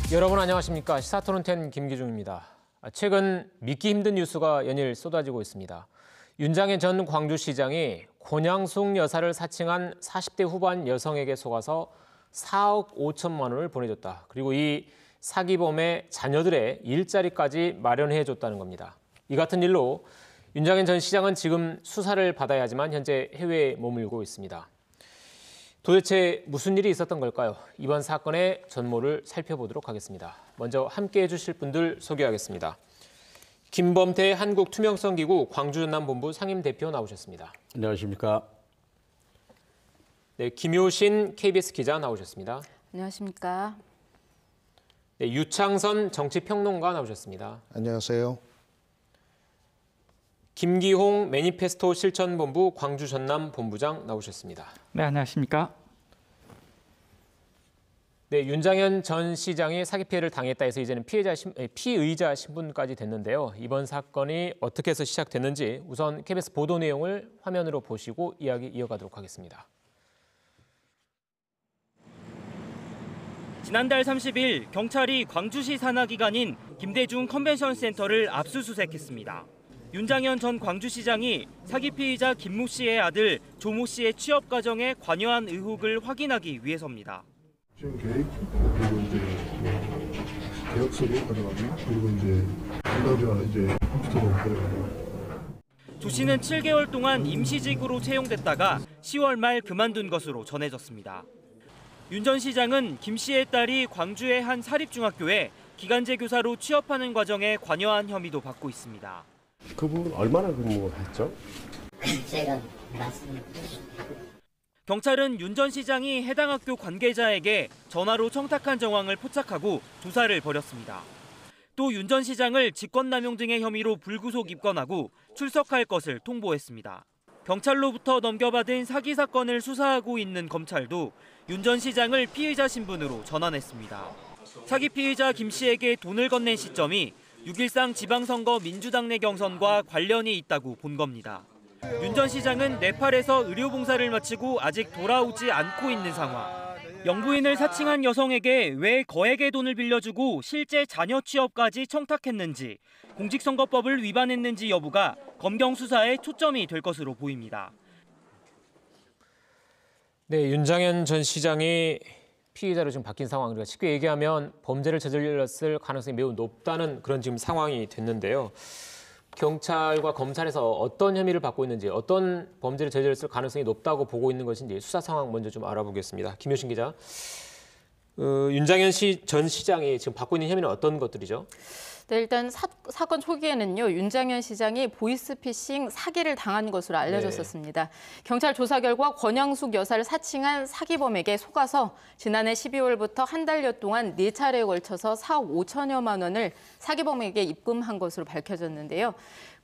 여러분 안녕하십니까? 시사토론텐 김기중입니다. 최근 믿기 힘든 뉴스가 연일 쏟아지고 있습니다. 윤장현 전 광주시장이 권양숙 여사를 사칭한 40대 후반 여성에게 속아서 4억 5천만 원을 보내줬다. 그리고 이 사기범의 자녀들의 일자리까지 마련해줬다는 겁니다. 이 같은 일로 윤장현 전 시장은 지금 수사를 받아야 하지만 현재 해외에 머물고 있습니다. 도대체 무슨 일이 있었던 걸까요? 이번 사건의 전모를 살펴보도록 하겠습니다. 먼저 함께해 주실 분들 소개하겠습니다. 김범태 한국투명성기구 광주전남본부 상임대표 나오셨습니다. 안녕하십니까? 네, 김효신 KBS 기자 나오셨습니다. 안녕하십니까? 네, 유창선 정치평론가 나오셨습니다. 안녕하세요. 김기홍 매니페스토 실천본부 광주전남본부장 나오셨습니다. 네, 안녕하십니까? 네, 윤장현 전 시장이 사기 피해를 당했다 해서 이제는 피의자 신분까지 됐는데요. 이번 사건이 어떻게 해서 시작됐는지 우선 KBS 보도 내용을 화면으로 보시고 이야기 이어가도록 하겠습니다. 지난달 30일 경찰이 광주시 산하 기관인 김대중 컨벤션 센터를 압수수색했습니다. 윤장현 전 광주시장이 사기 피의자 김모 씨의 아들 조모 씨의 취업 과정에 관여한 의혹을 확인하기 위해서입니다. 시험 계획, 그리고 이제 계약서도 가져가고, 그리고 이제 담당자가 이제 컴퓨터도 가져가고. 조 씨는 7개월 동안 임시직으로 채용됐다가 10월 말 그만둔 것으로 전해졌습니다. 윤 전 시장은 김 씨의 딸이 광주의 한 사립중학교에 기간제 교사로 취업하는 과정에 관여한 혐의도 받고 있습니다. 그분 얼마나 근무했죠? 제가 말씀드렸습니다. 경찰은 윤 전 시장이 해당 학교 관계자에게 전화로 청탁한 정황을 포착하고 조사를 벌였습니다. 또 윤 전 시장을 직권남용 등의 혐의로 불구속 입건하고 출석할 것을 통보했습니다. 경찰로부터 넘겨받은 사기 사건을 수사하고 있는 검찰도 윤 전 시장을 피의자 신분으로 전환했습니다. 사기 피의자 김 씨에게 돈을 건넨 시점이 6.13 지방선거 민주당 내 경선과 관련이 있다고 본 겁니다. 윤 전 시장은 네팔에서 의료봉사를 마치고 아직 돌아오지 않고 있는 상황. 영부인을 사칭한 여성에게 왜 거액의 돈을 빌려주고 실제 자녀 취업까지 청탁했는지, 공직선거법을 위반했는지 여부가 검경 수사에 초점이 될 것으로 보입니다. 네, 윤장현 전 시장이 피의자로 지금 바뀐 상황, 그러니까 쉽게 얘기하면 범죄를 저질렀을 가능성이 매우 높다는 그런 지금 상황이 됐는데요. 경찰과 검찰에서 어떤 혐의를 받고 있는지, 어떤 범죄를 저질렀을 가능성이 높다고 보고 있는 것인지 수사 상황 먼저 좀 알아보겠습니다. 김효신 기자, 윤장현 전 시장이 지금 받고 있는 혐의는 어떤 것들이죠? 네, 일단 사건 초기에는요, 윤장현 시장이 보이스피싱 사기를 당한 것으로 알려졌었습니다. 네. 경찰 조사 결과 권양숙 여사를 사칭한 사기범에게 속아서 지난해 12월부터 한 달여 동안 4차례에 걸쳐서 4억 5천여만 원을 사기범에게 입금한 것으로 밝혀졌는데요.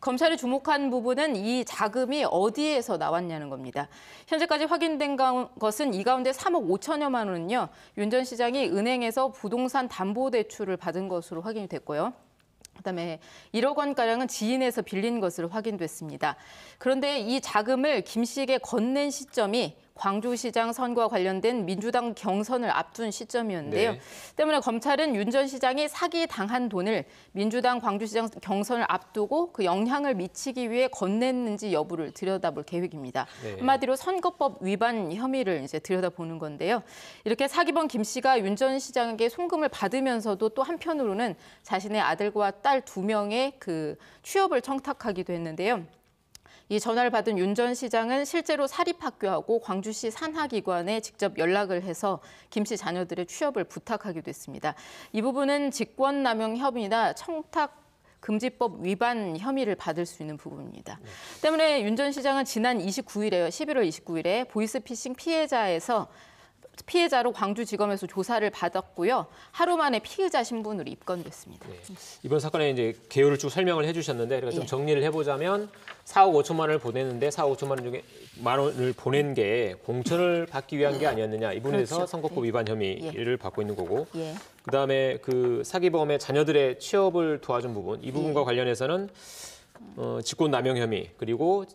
검찰이 주목한 부분은 이 자금이 어디에서 나왔냐는 겁니다. 현재까지 확인된 것은 이 가운데 3억 5천여만 원은요, 윤 전 시장이 은행에서 부동산 담보대출을 받은 것으로 확인이 됐고요. 그다음에 1억 원가량은 지인에서 빌린 것으로 확인됐습니다. 그런데 이 자금을 김 씨에게 건넨 시점이 광주시장 선거와 관련된 민주당 경선을 앞둔 시점이었는데요. 네. 때문에 검찰은 윤 전 시장이 사기당한 돈을 민주당 광주시장 경선을 앞두고 그 영향을 미치기 위해 건넸는지 여부를 들여다볼 계획입니다. 네. 한마디로 선거법 위반 혐의를 이제 들여다보는 건데요. 이렇게 사기범 김 씨가 윤 전 시장에게 송금을 받으면서도 또 한편으로는 자신의 아들과 딸 2명의 그 취업을 청탁하기도 했는데요. 이 전화를 받은 윤 전 시장은 실제로 사립학교하고 광주시 산하기관에 직접 연락을 해서 김 씨 자녀들의 취업을 부탁하기도 했습니다. 이 부분은 직권남용 혐의나 청탁금지법 위반 혐의를 받을 수 있는 부분입니다. 때문에 윤 전 시장은 지난 29일에요. 11월 29일에 보이스피싱 피해자로 광주지검에서 조사를 받았고요. 하루 만에 피의자 신분으로 입건됐습니다. 네. 이번 사건에 이제 개요를 쭉 설명을 해주셨는데, 그러니까 좀 정리를 해보자면 4억 5천만 원을 보냈는데 4억 5천만 원 중에 만 원을 보낸 게 공천을 받기 위한 게 아니었느냐, 이 부분에 대해서 그렇죠. 선거법 위반 혐의를 받고 있는 거고, 예. 그다음에 그 사기범의 자녀들의 취업을 도와준 부분, 이 부분과 관련해서는 직권남용 혐의, 그리고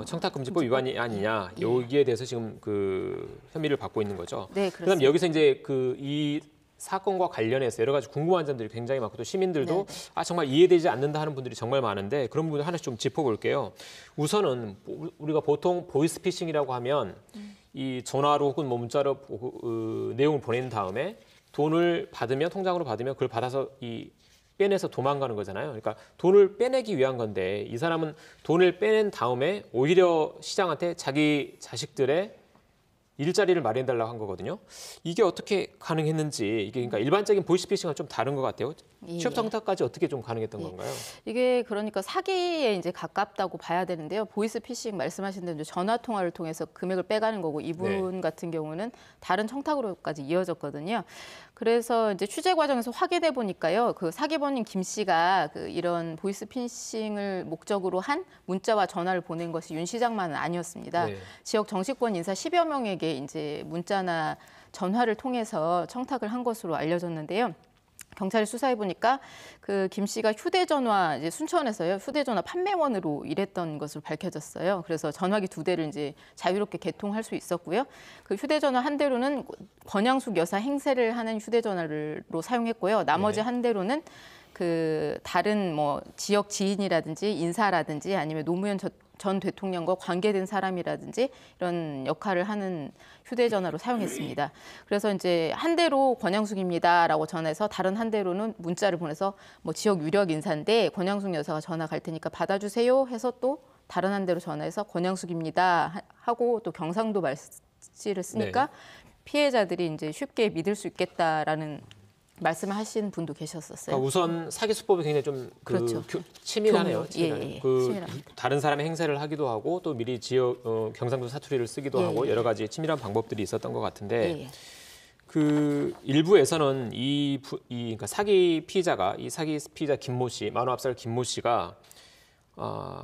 청탁금지법 위반이 아니냐, 여기에 대해서 지금 그 혐의를 받고 있는 거죠. 네, 그다음 여기서 이제 이 사건과 관련해서 여러 가지 궁금한 점들이 굉장히 많고 또 시민들도 정말 이해되지 않는다 하는 분들이 정말 많은데 그런 부분을 하나씩 좀 짚어볼게요. 우선은 우리가 보통 보이스피싱이라고 하면 이 전화로 혹은 뭐 문자로 내용을 보낸 다음에 돈을 받으면 통장으로 받으면 그걸 받아서 빼내서 도망가는 거잖아요. 그러니까 돈을 빼내기 위한 건데 이 사람은 돈을 빼낸 다음에 오히려 시장한테 자기 자식들의 일자리를 마련해달라고 한 거거든요. 이게 어떻게 가능했는지 이게 그러니까 일반적인 보이스피싱과 좀 다른 것 같아요. 취업 정타까지 어떻게 좀 가능했던 건가요? 이게 그러니까 사기에 이제 가깝다고 봐야 되는데요. 보이스피싱 말씀하신 대로 전화 통화를 통해서 금액을 빼가는 거고 이분 같은 경우는 다른 청탁으로까지 이어졌거든요. 그래서 이제 취재 과정에서 확인해 보니까요. 그 사기범인 김 씨가 이런 보이스피싱을 목적으로 한 문자와 전화를 보낸 것이 윤 시장만은 아니었습니다. 지역 정치권 인사 10여 명에게 이제 문자나 전화를 통해서 청탁을 한 것으로 알려졌는데요. 경찰이 수사해 보니까 그 김 씨가 휴대전화 이제 순천에서요 휴대전화 판매원으로 일했던 것으로 밝혀졌어요. 그래서 전화기 2대를 이제 자유롭게 개통할 수 있었고요. 그 휴대전화 한 대로는 권양숙 여사 행세를 하는 휴대전화로 사용했고요. 나머지 한 대로는 그 다른 뭐 지역 지인이라든지 인사라든지 아니면 노무현 전 대통령과 관계된 사람이라든지 이런 역할을 하는 휴대전화로 사용했습니다. 그래서 이제 한 대로 권양숙입니다라고 전해서 다른 한 대로는 문자를 보내서 뭐 지역 유력 인사인데 권양숙 여사가 전화 갈 테니까 받아주세요 해서 또 다른 한 대로 전화해서 권양숙입니다 하고 또 경상도 말씨를 쓰니까 피해자들이 이제 쉽게 믿을 수 있겠다라는 말씀을 하신 분도 계셨었어요. 그러니까 우선 사기 수법이 굉장히 좀 그렇죠. 치밀하네요. 치밀하네요. 다른 사람의 행세를 하기도 하고 또 미리 지역 경상도 사투리를 쓰기도 하고 여러 가지 치밀한 방법들이 있었던 것 같은데 그 일부에서는 그러니까 사기 피의자가 이 사기 피의자 김모 씨, 만호합살 김모 씨가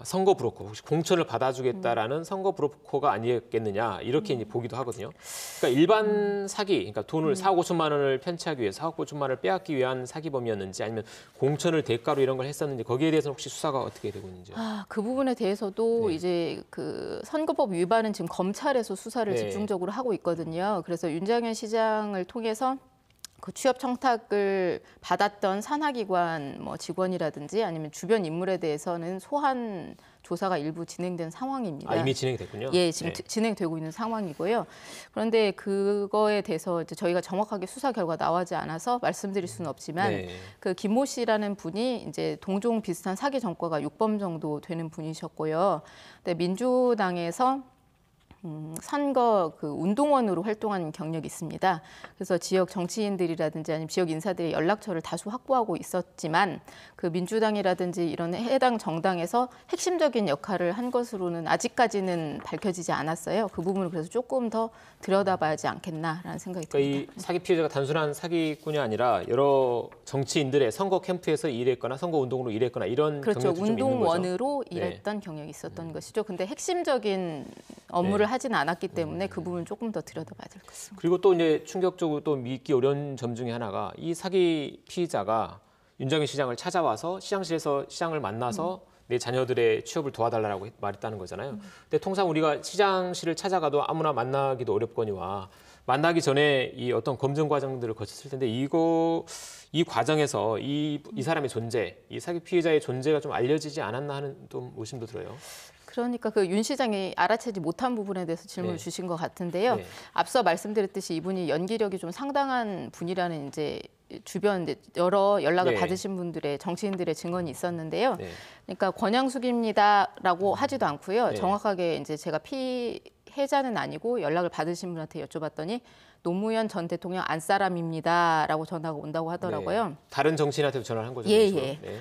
선거 브로커, 혹시 공천을 받아주겠다라는 선거 브로커가 아니었겠느냐 이렇게 이제 보기도 하거든요. 그러니까 일반 사기, 그러니까 돈을 4억 5천만 원을 편취하기 위해서 4억 5천만 원을 빼앗기 위한 사기범이었는지 아니면 공천을 대가로 이런 걸 했었는지 거기에 대해서는 혹시 수사가 어떻게 되고 있는지요? 그 부분에 대해서도 이제 그 선거법 위반은 지금 검찰에서 수사를 집중적으로 하고 있거든요. 그래서 윤장현 시장을 통해서 그 취업 청탁을 받았던 산하기관 뭐 직원이라든지 아니면 주변 인물에 대해서는 소환 조사가 일부 진행된 상황입니다. 이미 진행이 됐군요. 예, 지금 진행되고 있는 상황이고요. 그런데 그거에 대해서 이제 저희가 정확하게 수사 결과 나오지 않아서 말씀드릴 수는 없지만 그 김모 씨라는 분이 이제 동종 비슷한 사기 전과가 6범 정도 되는 분이셨고요. 근데 민주당에서 선거 그 운동원으로 활동하는 경력이 있습니다. 그래서 지역 정치인들이라든지 아니면 지역 인사들의 연락처를 다수 확보하고 있었지만 그 민주당이라든지 이런 해당 정당에서 핵심적인 역할을 한 것으로는 아직까지는 밝혀지지 않았어요. 그 부분을 그래서 조금 더 들여다봐야지 않겠나라는 생각이 듭니다. 그러니까 이 사기 피해자가 단순한 사기꾼이 아니라 여러 정치인들의 선거 캠프에서 일했거나 선거 운동으로 일했거나 이런 그렇죠. 경력도 좀 있는 거죠. 운동원으로 일했던 경력이 있었던 것이죠. 근데 핵심적인 업무를 하지는 않았기 때문에 그 부분 조금 더 들여다봐야 될 것 같습니다. 그리고 또 이제 충격적으로 또 믿기 어려운 점 중에 하나가 이 사기 피의자가 윤장현 시장을 찾아와서 시장실에서 시장을 만나서 내 자녀들의 취업을 도와달라고 말했다는 거잖아요. 근데 통상 우리가 시장실을 찾아가도 아무나 만나기도 어렵거니와 만나기 전에 이 어떤 검증 과정들을 거쳤을 텐데 이 과정에서 이 사람의 존재, 이 사기 피해자의 존재가 좀 알려지지 않았나 하는 좀 의심도 들어요. 그러니까 그 윤 시장이 알아채지 못한 부분에 대해서 질문을 주신 것 같은데요. 앞서 말씀드렸듯이 이분이 연기력이 좀 상당한 분이라는 이제 주변 이제 여러 연락을 받으신 분들의 정치인들의 증언이 있었는데요. 그러니까 권양숙입니다라고 하지도 않고요. 정확하게 이제 제가 피해자는 아니고 연락을 받으신 분한테 여쭤봤더니 노무현 전 대통령 안사람입니다라고 전화가 온다고 하더라고요. 다른 정치인한테도 전화를 한 거죠?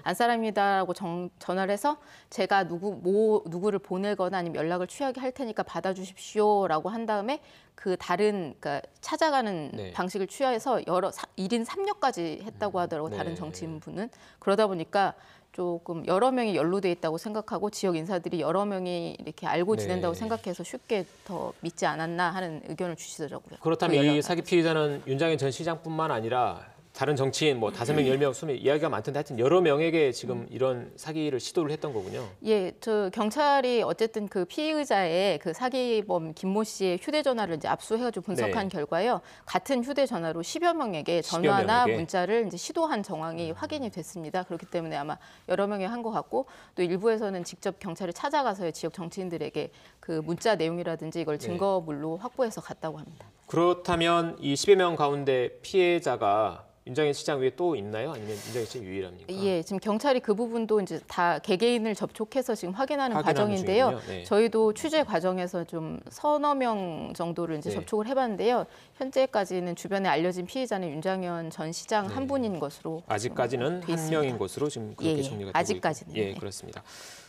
안사람입니다라고 전화를 해서 제가 누구를 보내거나 아니면 연락을 취하게 할 테니까 받아주십시오라고 한 다음에 그 다른 그러니까 찾아가는 방식을 취해서 여러 1인 3역까지 했다고 하더라고요. 다른 정치인분은. 그러다 보니까 조금 여러 명이 연루돼 있다고 생각하고 지역 인사들이 여러 명이 이렇게 알고 지낸다고 생각해서 쉽게 더 믿지 않았나 하는 의견을 주시더라고요. 그렇다면 이 사기 피해자는 윤장현 전 시장뿐만 아니라 다른 정치인 뭐 5명, 10명, 20명 이야기가 많던데 하여튼 여러 명에게 지금 이런 사기를 시도를 했던 거군요. 예, 저 경찰이 어쨌든 그 피의자의 그 사기범 김모 씨의 휴대전화를 이제 압수해가지고 분석한 네. 결과요, 같은 휴대전화로 10여 명에게 10여 전화나 명에게? 문자를 이제 시도한 정황이 확인이 됐습니다. 그렇기 때문에 아마 여러 명이 한 것 같고, 또 일부에서는 직접 경찰을 찾아가서 지역 정치인들에게 그 문자 내용이라든지 이걸 증거물로 확보해서 갔다고 합니다. 그렇다면 이 10여 명 가운데 피해자가 윤장현 시장 외에 또 있나요? 아니면 윤장현 시장 유일합니까? 예, 지금 경찰이 그 부분도 이제 다 개개인을 접촉해서 지금 확인하는 확인하는 과정인데요. 중이군요. 네. 저희도 취재 과정에서 좀 서너 명 정도를 이제 네. 접촉을 해봤는데요. 현재까지는 주변에 알려진 피의자는 윤장현 전 시장 한 분인 것으로 아직까지는 돼 한 있습니다. 명인 것으로 지금 그렇게 예, 예. 정리가 되고 아직까지는. 있고. 예, 네. 그렇습니다.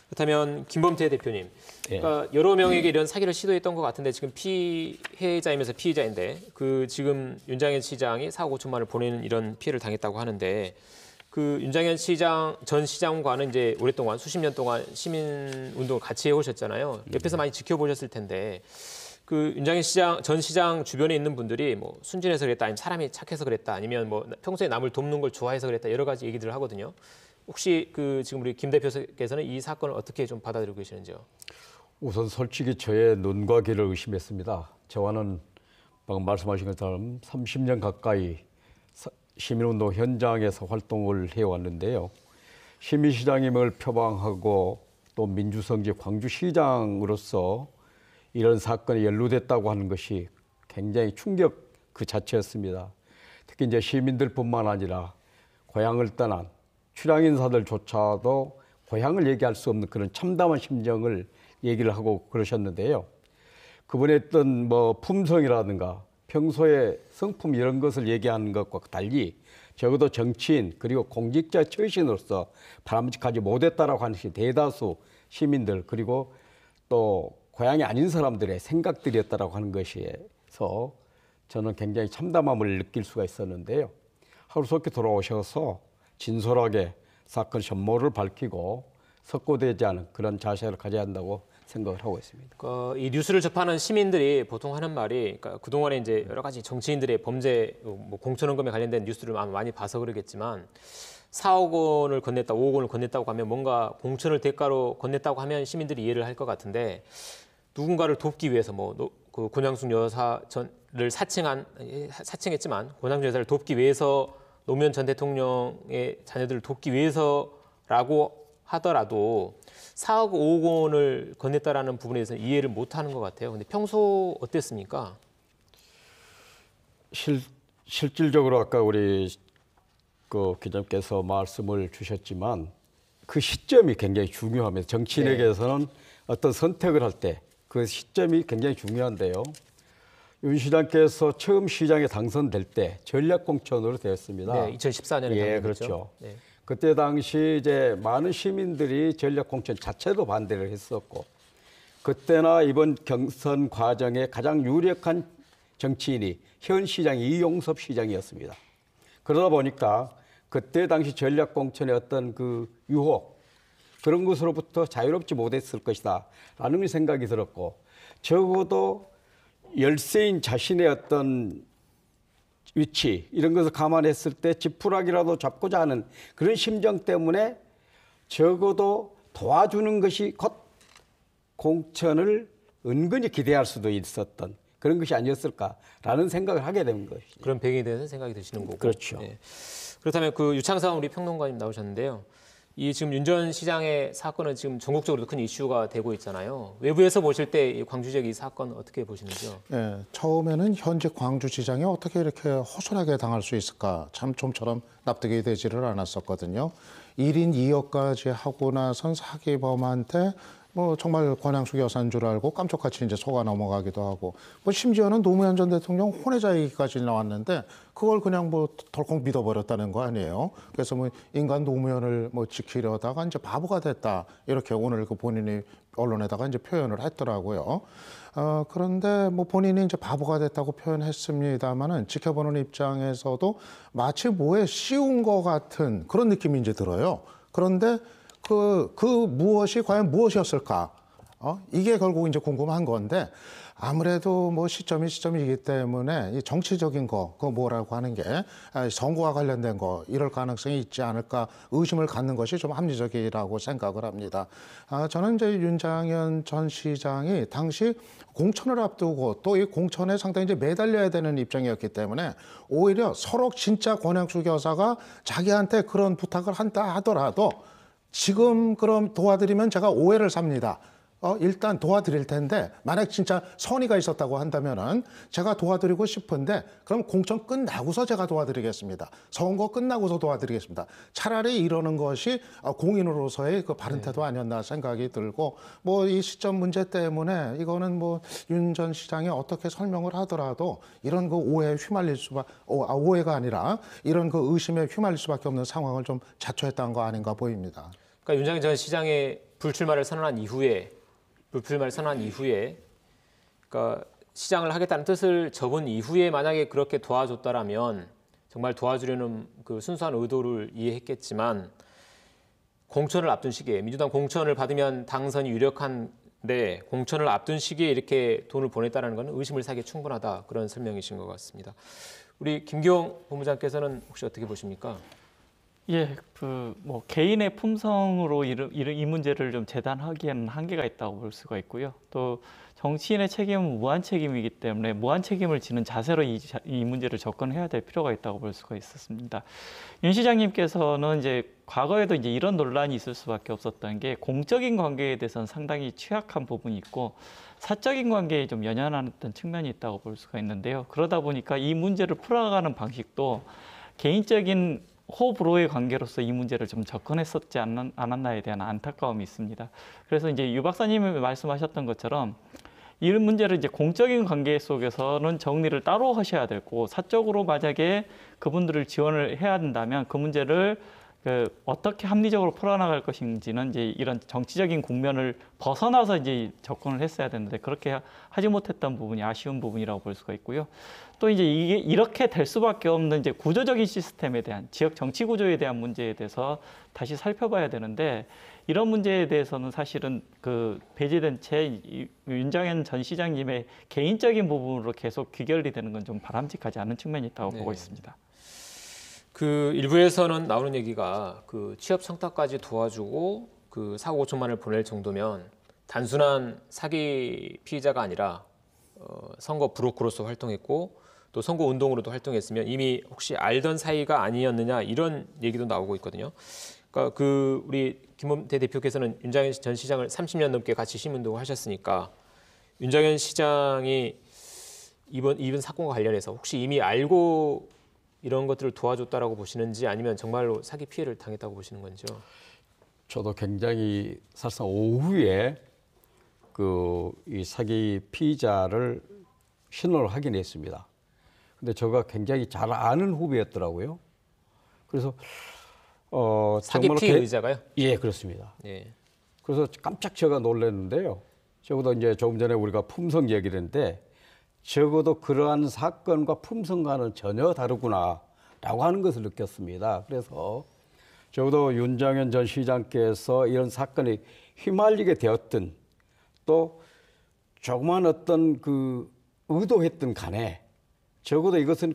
그렇다면 김범태 대표님, 예. 그러니까 여러 명에게 이런 사기를 시도했던 것 같은데 지금 피해자이면서 피의자인데 그 지금 윤장현 시장이 4억 5천만 원을 보내는 이런 피해를 당했다고 하는데 그 윤장현 시장 전 시장과는 이제 오랫동안 수십 년 동안 시민 운동을 같이 해오셨잖아요. 옆에서 많이 지켜보셨을 텐데 그 윤장현 시장 전 시장 주변에 있는 분들이 뭐 순진해서 그랬다, 아니면 사람이 착해서 그랬다, 아니면 뭐 평소에 남을 돕는 걸 좋아해서 그랬다 여러 가지 얘기들을 하거든요. 혹시 그 지금 우리 김 대표께서는 이 사건을 어떻게 좀 받아들이고 계시는지요? 우선 솔직히 저의 눈과 귀를 의심했습니다. 저와는 방금 말씀하신 것처럼 30년 가까이 시민운동 현장에서 활동을 해왔는데요. 시민시장임을 표방하고 또 민주성지 광주시장으로서 이런 사건이 연루됐다고 하는 것이 굉장히 충격 그 자체였습니다. 특히 이제 시민들뿐만 아니라 고향을 떠난 출향 인사들조차도 고향을 얘기할 수 없는 그런 참담한 심정을 얘기를 하고 그러셨는데요. 그분의 어떤 뭐 품성이라든가 평소에 성품 이런 것을 얘기하는 것과 달리 적어도 정치인 그리고 공직자 출신으로서 바람직하지 못했다라고 하는 것이 대다수 시민들 그리고 또 고향이 아닌 사람들의 생각들이었다라고 하는 것에서 저는 굉장히 참담함을 느낄 수가 있었는데요. 하루속히 돌아오셔서 진솔하게 사건 전모를 밝히고 석고되지 않은 그런 자세를 가져야 한다고 생각을 하고 있습니다. 이 뉴스를 접하는 시민들이 보통 하는 말이, 그러니까 그동안에 이제 여러 가지 정치인들의 범죄, 뭐 공천원금에 관련된 뉴스를 많이 봐서 그러겠지만 4억 원을 건넸다, 5억 원을 건넸다고 하면 뭔가 공천을 대가로 건넸다고 하면 시민들이 이해를 할 것 같은데 누군가를 돕기 위해서 그 권양숙 여사를 사칭했지만 권양숙 여사를 돕기 위해서 노무현 전 대통령의 자녀들을 돕기 위해서라고 하더라도 4억 5억 원을 건넸다라는 부분에 대해서 이해를 못하는 것 같아요. 근데 평소 어땠습니까? 실질적으로 아까 우리 그 기자님께서 말씀을 주셨지만 그 시점이 굉장히 중요합니다. 정치인에게서는 어떤 선택을 할 때 그 시점이 굉장히 중요한데요. 윤 시장께서 처음 시장에 당선될 때 전략공천으로 되었습니다. 네, 2014년에 예, 당선됐죠. 그렇죠. 네. 그때 당시 이제 많은 시민들이 전략공천 자체도 반대를 했었고, 그때나 이번 경선 과정에 가장 유력한 정치인이 현 시장 이용섭 시장이었습니다. 그러다 보니까 그때 당시 전략공천의 어떤 그 유혹 그런 것으로부터 자유롭지 못했을 것이다 라는 생각이 들었고, 적어도 열세인 자신의 어떤 위치 이런 것을 감안했을 때 지푸라기라도 잡고자 하는 그런 심정 때문에 적어도 도와주는 것이 곧 공천을 은근히 기대할 수도 있었던 그런 것이 아니었을까라는 생각을 하게 된 것이죠. 그런 배경에 대해서 생각이 드시는 거고. 그렇죠. 네. 그렇다면 그 유창상 우리 평론가님 나오셨는데요. 이 지금 윤 전 시장의 사건은 지금 전국적으로 큰 이슈가 되고 있잖아요. 외부에서 보실 때 이 광주 지역 이 사건 어떻게 보시는지요? 네, 처음에는 현재 광주시장이 어떻게 이렇게 허술하게 당할 수 있을까 참 좀처럼 납득이 되지를 않았었거든요. 1인 2역까지 하고 나선 사기범한테 뭐 정말 권양숙 여사인 줄 알고 깜짝같이 이제 속아 넘어가기도 하고, 뭐 심지어는 노무현 전 대통령 혼외자 얘기까지 나왔는데 그걸 그냥 뭐 덜컥 믿어버렸다는 거 아니에요. 그래서 뭐 인간 노무현을 뭐 지키려다가 이제 바보가 됐다 이렇게 오늘 그 본인이 언론에다가 이제 표현을 했더라고요. 그런데 뭐 본인이 이제 바보가 됐다고 표현했습니다만은 지켜보는 입장에서도 마치 뭐에 씌운 것 같은 그런 느낌이 이제 들어요. 그런데 그 무엇이 과연 무엇이었을까? 이게 결국 이제 궁금한 건데 아무래도 뭐 시점이기 때문에 이 정치적인 거, 그 뭐라고 하는 게 선거와 관련된 거 이럴 가능성이 있지 않을까 의심을 갖는 것이 좀 합리적이라고 생각을 합니다. 저는 이제 윤장현 전 시장이 당시 공천을 앞두고 또 이 공천에 상당히 이제 매달려야 되는 입장이었기 때문에 오히려 서로 진짜 권양숙 여사가 자기한테 그런 부탁을 한다 하더라도 지금 그럼 도와드리면 제가 오해를 삽니다. 일단 도와드릴 텐데 만약 진짜 선의가 있었다고 한다면은 제가 도와드리고 싶은데 그럼 공천 끝나고서 제가 도와드리겠습니다. 선거 끝나고서 도와드리겠습니다. 차라리 이러는 것이 공인으로서의 그 바른 태도 아니었나 생각이 들고 뭐 이 시점 문제 때문에 이거는 뭐 윤 전 시장이 어떻게 설명을 하더라도 이런 그 오해에 휘말릴 오해가 아니라 이런 그 의심에 휘말릴 수밖에 없는 상황을 좀 자초했다는 거 아닌가 보입니다. 그러니까 윤장현 전 시장의 불출마를 선언한 이후에 그러니까 시장을 하겠다는 뜻을 적은 이후에 만약에 그렇게 도와줬다라면 정말 도와주려는 그 순수한 의도를 이해했겠지만 공천을 앞둔 시기에 민주당 공천을 받으면 당선이 유력한데 공천을 앞둔 시기에 이렇게 돈을 보냈다는 것은 의심을 사기에 충분하다 그런 설명이신 것 같습니다. 우리 김기용 본부장께서는 혹시 어떻게 보십니까? 예, 뭐 개인의 품성으로 이 문제를 좀 재단하기에는 한계가 있다고 볼 수가 있고요. 또 정치인의 책임은 무한 책임이기 때문에 무한 책임을 지는 자세로 이 문제를 접근해야 될 필요가 있다고 볼 수가 있었습니다. 윤 시장님께서는 이제 과거에도 이제 이런 논란이 있을 수밖에 없었던 게 공적인 관계에 대해서는 상당히 취약한 부분이 있고 사적인 관계에 좀 연연했던 측면이 있다고 볼 수가 있는데요. 그러다 보니까 이 문제를 풀어가는 방식도 개인적인 호불호의 관계로서 이 문제를 좀 접근했었지 않았나에 대한 안타까움이 있습니다. 그래서 이제 유 박사님이 말씀하셨던 것처럼 이런 문제를 이제 공적인 관계 속에서는 정리를 따로 하셔야 되고 사적으로 만약에 그분들을 지원을 해야 된다면 그 문제를 어떻게 합리적으로 풀어나갈 것인지는 이제 이런 정치적인 국면을 벗어나서 이제 접근을 했어야 되는데 그렇게 하지 못했던 부분이 아쉬운 부분이라고 볼 수가 있고요. 또 이제 이게 이렇게 될 수밖에 없는 이제 구조적인 시스템에 대한 지역 정치 구조에 대한 문제에 대해서 다시 살펴봐야 되는데 이런 문제에 대해서는 사실은 그 배제된 채 윤장현 전 시장님의 개인적인 부분으로 계속 귀결이 되는 건 좀 바람직하지 않은 측면이 있다고 보고 있습니다. 그 일부에서는 나오는 얘기가 그 취업 청탁까지 도와주고 그 4억 5천만 원을 보낼 정도면 단순한 사기 피의자가 아니라 선거 브로커로서 활동했고 또 선거 운동으로도 활동했으면 이미 혹시 알던 사이가 아니었느냐 이런 얘기도 나오고 있거든요. 그러니까 그 우리 김범태 대표께서는 윤장현 전 시장을 30년 넘게 같이 시민운동을 하셨으니까 윤장현 시장이 이번 사건과 관련해서 혹시 이미 알고 이런 것들을 도와줬다라고 보시는지 아니면 정말로 사기 피해를 당했다고 보시는 건지요? 저도 굉장히 사실상 오후에 이 사기 피의자를 신원을 확인했습니다. 근데 제가 굉장히 잘 아는 후배였더라고요. 그래서 사기 피해자가요? 예, 그렇습니다. 예. 그래서 깜짝 제가 놀랐는데요. 적어도 이제 조금 전에 우리가 품성 얘기를 했는데 적어도 그러한 사건과 품성과는 전혀 다르구나라고 하는 것을 느꼈습니다. 그래서 적어도 윤장현 전 시장께서 이런 사건에 휘말리게 되었든 또 조그만 어떤 그 의도했던 간에 적어도 이것은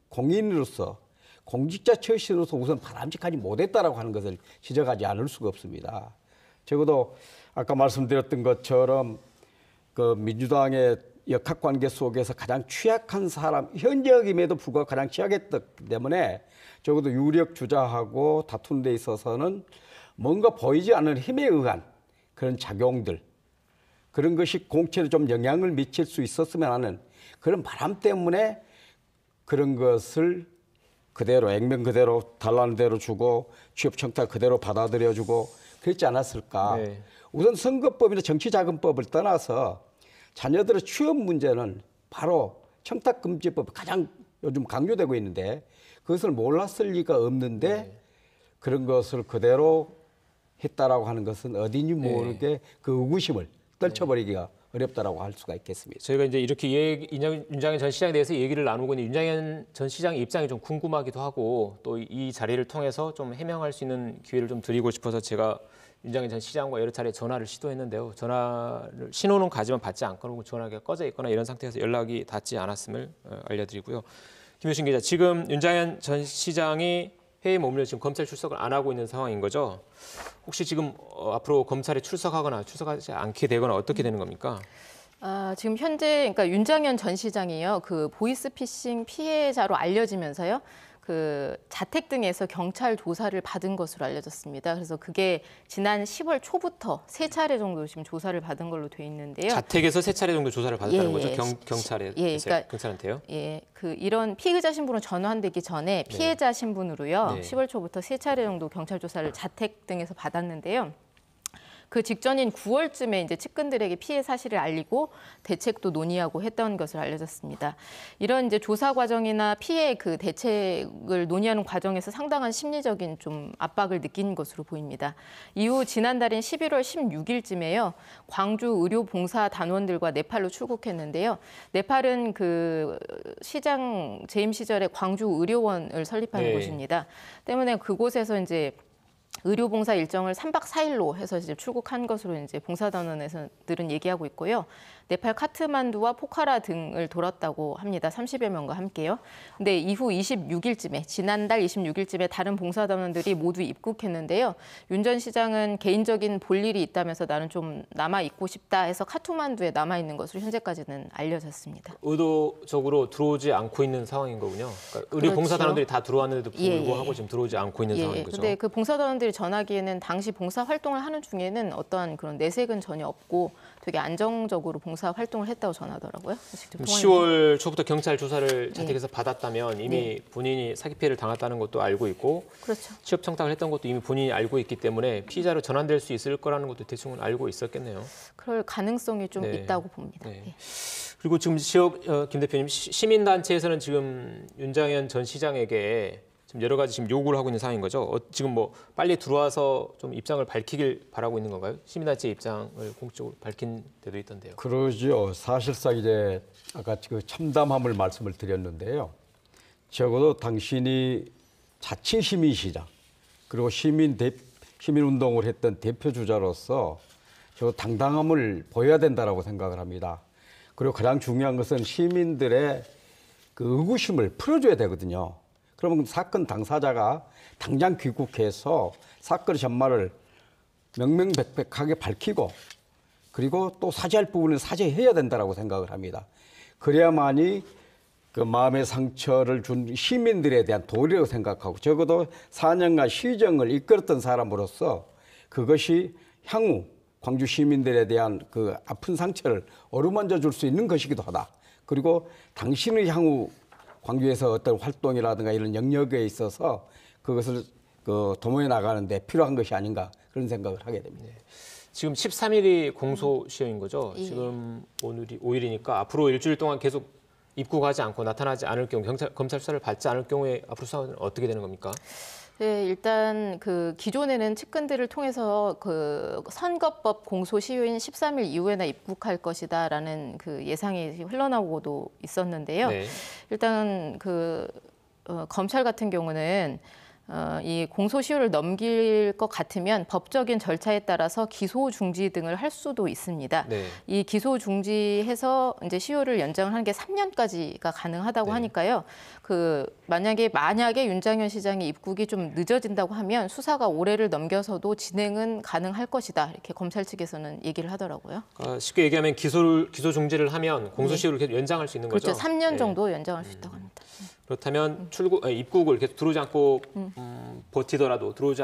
공인으로서 공직자 처신으로서 우선 바람직하지 못했다라고 하는 것을 지적하지 않을 수가 없습니다. 적어도 아까 말씀드렸던 것처럼 그 민주당의 역학관계 속에서 가장 취약한 사람, 현역임에도 불구하고 가장 취약했기 때문에 적어도 유력 주자하고 다투는 데 있어서는 뭔가 보이지 않는 힘에 의한 그런 작용들, 그런 것이 공천에 좀 영향을 미칠 수 있었으면 하는 그런 바람 때문에 그런 것을 그대로 액면 그대로 달라는 대로 주고 취업 청탁 그대로 받아들여주고 그랬지 않았을까. 네. 우선 선거법이나 정치자금법을 떠나서 자녀들의 취업 문제는 바로 청탁금지법이 가장 요즘 강조되고 있는데 그것을 몰랐을 리가 없는데 그런 것을 그대로 했다라고 하는 것은 어딘지 모르게 그 의구심을 떨쳐버리기가 어렵다라고 할 수가 있겠습니다. 저희가 이제 이렇게 윤장현 전 시장에 대해서 얘기를 나누고 있는 윤장현 전 시장의 입장이 좀 궁금하기도 하고 또 이 자리를 통해서 좀 해명할 수 있는 기회를 좀 드리고 싶어서 제가 윤장현 전 시장과 여러 차례 전화를 시도했는데요. 신호는 가지만 받지 않고 전화기가 꺼져 있거나 이런 상태에서 연락이 닿지 않았음을 알려드리고요. 김효신 기자, 지금 윤장현 전 시장이 회의에 머물러 지금 검찰 출석을 안 하고 있는 상황인 거죠. 혹시 지금 앞으로 검찰에 출석하거나 출석하지 않게 되거나 어떻게 되는 겁니까? 지금 현재 그러니까 윤장현 전 시장이요. 그 보이스피싱 피해자로 알려지면서요. 그 자택 등에서 경찰 조사를 받은 것으로 알려졌습니다. 그래서 그게 지난 10월 초부터 3차례 정도 지금 조사를 받은 걸로 돼 있는데요. 자택에서 3차례 정도 조사를 받았다는 거죠? 경찰에, 그러니까, 경찰한테요? 예, 그 이런 피의자 신분으로 전환되기 전에 피해자 신분으로요. 네. 10월 초부터 3차례 정도 경찰 조사를 자택 등에서 받았는데요. 그 직전인 9월쯤에 이제 측근들에게 피해 사실을 알리고 대책도 논의하고 했던 것으로 알려졌습니다. 이런 이제 조사 과정이나 피해 그 대책을 논의하는 과정에서 상당한 심리적인 좀 압박을 느낀 것으로 보입니다. 이후 지난달인 11월 16일쯤에요. 광주 의료봉사 단원들과 네팔로 출국했는데요. 네팔은 그 시장 재임 시절에 광주 의료원을 설립하는 곳입니다. 때문에 그곳에서 이제 의료봉사 일정을 3박 4일로 해서 이제 출국한 것으로 이제 봉사단원에서들은 얘기하고 있고요. 네팔 카트만두와 포카라 등을 돌았다고 합니다. 30여 명과 함께요. 근데 이후 26일쯤에 지난달 26일쯤에 다른 봉사단원들이 모두 입국했는데요. 윤 전 시장은 개인적인 볼 일이 있다면서 나는 좀 남아 있고 싶다 해서 카트만두에 남아 있는 것으로 현재까지는 알려졌습니다. 의도적으로 들어오지 않고 있는 상황인 거군요. 그러니까 의료 봉사단원들이 다 들어왔는데도 불구하고 지금 들어오지 않고 있는 상황인 거죠. 근데 그 봉사단원들이 전하기에는 당시 봉사 활동을 하는 중에는 어떠한 그런 내색은 전혀 없고 되게 안정적으로 봉사 활동을 했다고 전하더라고요. 10월 초부터 경찰 조사를 자택에서 받았다면 이미 본인이 사기 피해를 당했다는 것도 알고 있고 그렇죠. 취업 청탁을 했던 것도 이미 본인이 알고 있기 때문에 피의자로 전환될 수 있을 거라는 것도 대충은 알고 있었겠네요. 그럴 가능성이 좀 있다고 봅니다. 네. 그리고 지금 김 대표님, 시민단체에서는 지금 윤장현 전 시장에게 지금 여러 가지 지금 요구를 하고 있는 상황인 거죠. 지금 뭐 빨리 들어와서 좀 입장을 밝히길 바라고 있는 건가요? 시민단체 입장을 공식적으로 밝힌 데도 있던데요. 그러죠. 사실상 이제 아까 그 참담함을 말씀을 드렸는데요. 적어도 당신이 자칭 시민시장 그리고 시민운동을 했던 대표 주자로서 저 당당함을 보여야 된다라고 생각을 합니다. 그리고 가장 중요한 것은 시민들의 그 의구심을 풀어줘야 되거든요. 그러면 사건 당사자가 당장 귀국해서 사건의 전말을 명명백백하게 밝히고 그리고 또 사죄할 부분은 사죄해야 된다고 생각을 합니다. 그래야만이 그 마음의 상처를 준 시민들에 대한 도리라고 생각하고 적어도 4년간 시정을 이끌었던 사람으로서 그것이 향후 광주 시민들에 대한 그 아픈 상처를 어루만져 줄 수 있는 것이기도 하다. 그리고 당신의 향후 광주에서 어떤 활동이라든가 이런 영역에 있어서 그것을 도모해 나가는데 필요한 것이 아닌가 그런 생각을 하게 됩니다. 지금 13일이 공소시효인 거죠. 지금 오늘이 5일이니까 앞으로 일주일 동안 계속 입국하지 않고 나타나지 않을 경우 검찰 수사를 받지 않을 경우에 앞으로 수사는 어떻게 되는 겁니까? 네, 일단 그 기존에는 측근들을 통해서 그 선거법 공소시효인 13일 이후에나 입국할 것이다라는 그 예상이 흘러나오고도 있었는데요. 네. 일단 검찰 같은 경우는 이 공소시효를 넘길 것 같으면 법적인 절차에 따라서 기소 중지 등을 할 수도 있습니다. 네. 이 기소 중지해서 이제 시효를 연장을 하는 게 3년까지가 가능하다고 하니까요. 만약에 윤장현 시장의 입국이 좀 늦어진다고 하면 수사가 올해를 넘겨서도 진행은 가능할 것이다. 이렇게 검찰 측에서는 얘기를 하더라고요. 쉽게 얘기하면 기소 중지를 하면 공소시효를 계속 연장할 수 있는 거죠. 그렇죠. 3년 정도 연장할 수 있다고 합니다. 그렇다면 입국을 계속 들어오지 않고 버티더라도 들어오지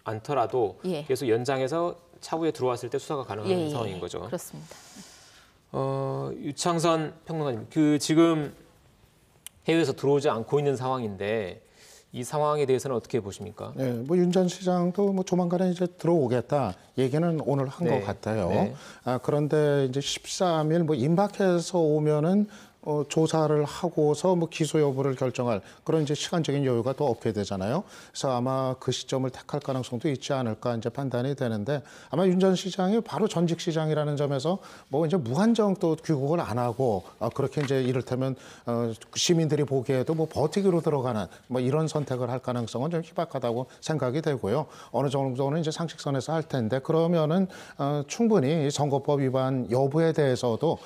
않더라도 계속 연장해서 차후에 들어왔을 때 수사가 가능한 상황인 거죠. 그렇습니다. 유창선 평론가님, 지금 해외에서 들어오지 않고 있는 상황인데 이 상황에 대해서는 어떻게 보십니까? 네, 뭐 윤 전 시장도 조만간에 이제 들어오겠다 얘기는 오늘 한 것 같아요. 그런데 이제 13일 임박해서 오면은 조사를 하고서 뭐 기소 여부를 결정할 그런 이제 시간적인 여유가 또 없게 되잖아요. 그래서 아마 그 시점을 택할 가능성도 있지 않을까 이제 판단이 되는데 아마 윤 전 시장이 바로 전직 시장이라는 점에서 뭐 이제 무한정 또 귀국을 안 하고 그렇게 이제 이를테면 시민들이 보기에도 뭐 버티기로 들어가는 뭐 이런 선택을 할 가능성은 좀 희박하다고 생각이 되고요. 어느 정도는 이제 상식선에서 할 텐데 그러면은 충분히 선거법 위반 여부에 대해서도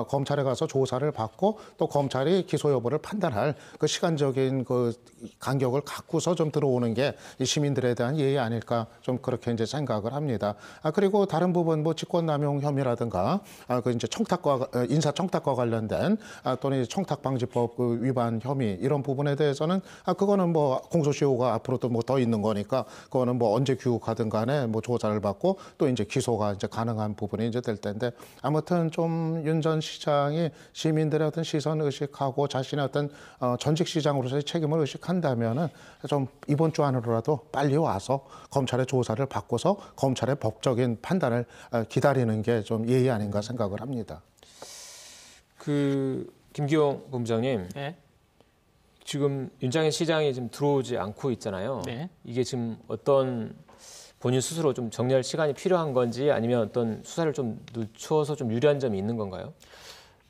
검찰에 가서 조사를 받고 또 검찰이 기소 여부를 판단할 그 시간적인 그 간격을 갖고서 좀 들어오는 게 이 시민들에 대한 예의 아닐까 좀 그렇게 이제 생각을 합니다. 그리고 다른 부분 뭐 직권남용 혐의라든가 그 이제 인사 청탁과 관련된 또는 청탁방지법 그 위반 혐의 이런 부분에 대해서는 그거는 뭐 공소시효가 앞으로도 뭐 더 있는 거니까 그거는 뭐 언제 귀국하든 간에 뭐 조사를 받고 또 이제 기소가 이제 가능한 부분이 이제 될 텐데 아무튼 좀 윤 전 시장이 시민들의 어떤 시선 의식하고 자신의 어떤 전직 시장으로서의 책임을 의식한다면은 좀 이번 주 안으로라도 빨리 와서 검찰의 조사를 받고서 검찰의 법적인 판단을 기다리는 게 좀 예의 아닌가 생각을 합니다. 그 김기용 본부장님, 네. 지금 윤장현 시장이 지금 들어오지 않고 있잖아요. 네. 이게 지금 어떤 본인 스스로 좀 정리할 시간이 필요한 건지 아니면 어떤 수사를 좀 늦춰서 좀 유리한 점이 있는 건가요?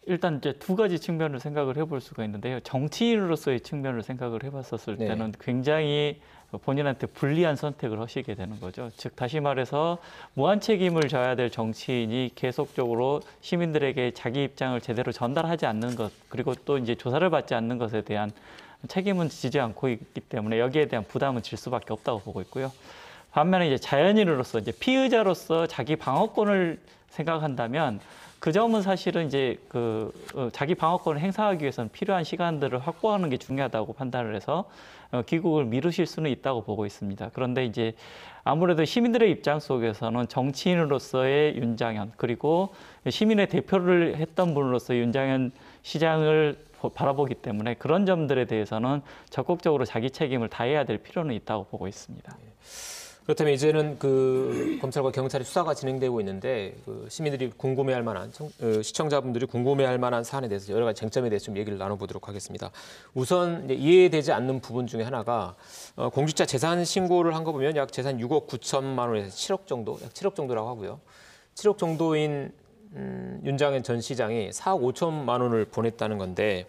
일단 이제 두 가지 측면을 생각을 해볼 수가 있는데요. 정치인으로서의 측면을 생각을 해봤었을 네. 때는 굉장히 본인한테 불리한 선택을 하시게 되는 거죠. 즉 다시 말해서 무한 책임을 져야 될 정치인이 계속적으로 시민들에게 자기 입장을 제대로 전달하지 않는 것, 그리고 또 이제 조사를 받지 않는 것에 대한 책임은 지지 않고 있기 때문에 여기에 대한 부담은 질 수밖에 없다고 보고 있고요. 반면에 이제 자연인으로서 이제 피의자로서 자기 방어권을 생각한다면 그 점은 사실은 이제 자기 방어권을 행사하기 위해서는 필요한 시간들을 확보하는 게 중요하다고 판단을 해서 귀국을 미루실 수는 있다고 보고 있습니다. 그런데 이제 아무래도 시민들의 입장 속에서는 정치인으로서의 윤장현 그리고 시민의 대표를 했던 분으로서 윤장현 시장을 바라보기 때문에 그런 점들에 대해서는 적극적으로 자기 책임을 다해야 될 필요는 있다고 보고 있습니다. 그렇다면 이제는 그 검찰과 경찰의 수사가 진행되고 있는데 그 시민들이 궁금해할 만한 시청자분들이 궁금해할 만한 사안에 대해서 여러 가지 쟁점에 대해서 좀 얘기를 나눠보도록 하겠습니다. 우선 이제 이해되지 않는 부분 중에 하나가 공직자 재산 신고를 한 거 보면 약 재산 6억 9천만 원에서 7억 정도, 약 7억 정도라고 하고요. 7억 정도인 윤장현 전 시장이 4억 5천만 원을 보냈다는 건데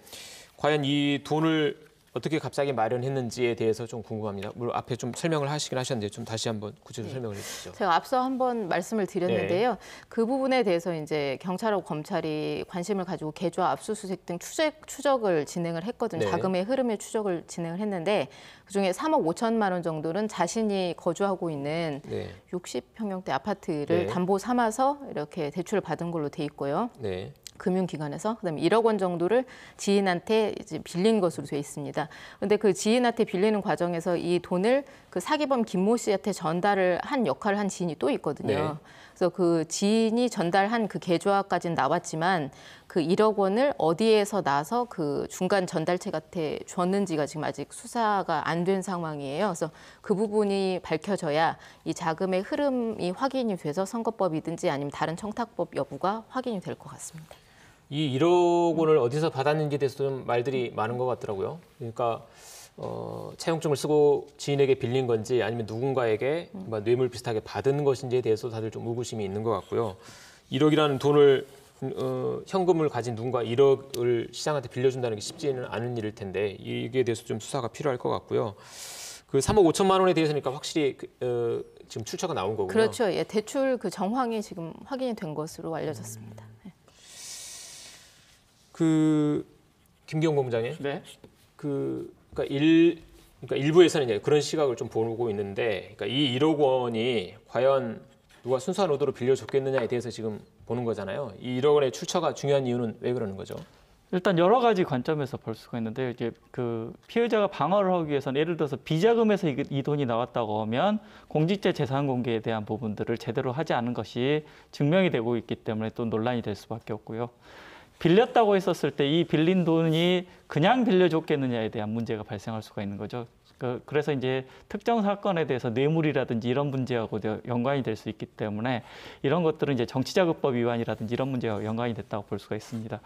과연 이 돈을 어떻게 갑자기 마련했는지에 대해서 좀 궁금합니다. 물론 앞에 좀 설명을 하시긴 하셨는데 좀 다시 한번 구체적으로 설명을 해주시죠. 제가 앞서 한번 말씀을 드렸는데요. 네. 그 부분에 대해서 이제 경찰하고 검찰이 관심을 가지고 계좌 압수수색 등 추적을 진행을 했거든요. 네. 자금의 흐름의 추적을 진행을 했는데 그중에 3억 5천만 원 정도는 자신이 거주하고 있는 60평형대 아파트를 담보 삼아서 이렇게 대출을 받은 걸로 돼 있고요. 네. 금융기관에서 그다음에 1억 원 정도를 지인한테 이제 빌린 것으로 돼 있습니다. 그런데 그 지인한테 빌리는 과정에서 이 돈을 그 사기범 김모 씨한테 전달을 한 역할을 한 지인이 또 있거든요. 네. 그래서 그 지인이 전달한 그 계좌까지는 나왔지만 그 1억 원을 어디에서 나서 그 중간 전달체한테 줬는지가 지금 아직 수사가 안 된 상황이에요. 그래서 그 부분이 밝혀져야 이 자금의 흐름이 확인이 돼서 선거법이든지 아니면 다른 청탁법 여부가 확인이 될 것 같습니다. 이 1억 원을 어디서 받았는지에 대해서 좀 말들이 많은 것 같더라고요. 그러니까 채용증을 쓰고 지인에게 빌린 건지 아니면 누군가에게 뇌물 비슷하게 받은 것인지에 대해서 다들 좀 의구심이 있는 것 같고요. 1억이라는 돈을 현금을 가진 누군가 1억을 시장한테 빌려준다는 게 쉽지는 않은 일일 텐데 이게 대해서 좀 수사가 필요할 것 같고요. 그 3억 5천만 원에 대해서니까 확실히 지금 출처가 나온 거군요. 그렇죠. 예, 대출 그 정황이 지금 확인이 된 것으로 알려졌습니다. 그 김기용 본부장님, 네. 그러니까 일부에서는 이제 그런 시각을 좀 보고 있는데, 그러니까 이 1억 원이 과연 누가 순수한 의도로 빌려줬겠느냐에 대해서 지금 보는 거잖아요. 이 1억 원의 출처가 중요한 이유는 왜 그러는 거죠? 일단 여러 가지 관점에서 볼 수가 있는데 이제 그 피해자가 방어를 하기 위해서는 예를 들어서 비자금에서 이 돈이 나왔다고 하면 공직자 재산 공개에 대한 부분들을 제대로 하지 않은 것이 증명이 되고 있기 때문에 또 논란이 될 수밖에 없고요. 빌렸다고 했었을 때 이 빌린 돈이 그냥 빌려줬겠느냐에 대한 문제가 발생할 수가 있는 거죠. 그래서 이제 특정 사건에 대해서 뇌물이라든지 이런 문제하고 연관이 될 수 있기 때문에 이런 것들은 이제 정치자금법 위반이라든지 이런 문제와 연관이 됐다고 볼 수가 있습니다.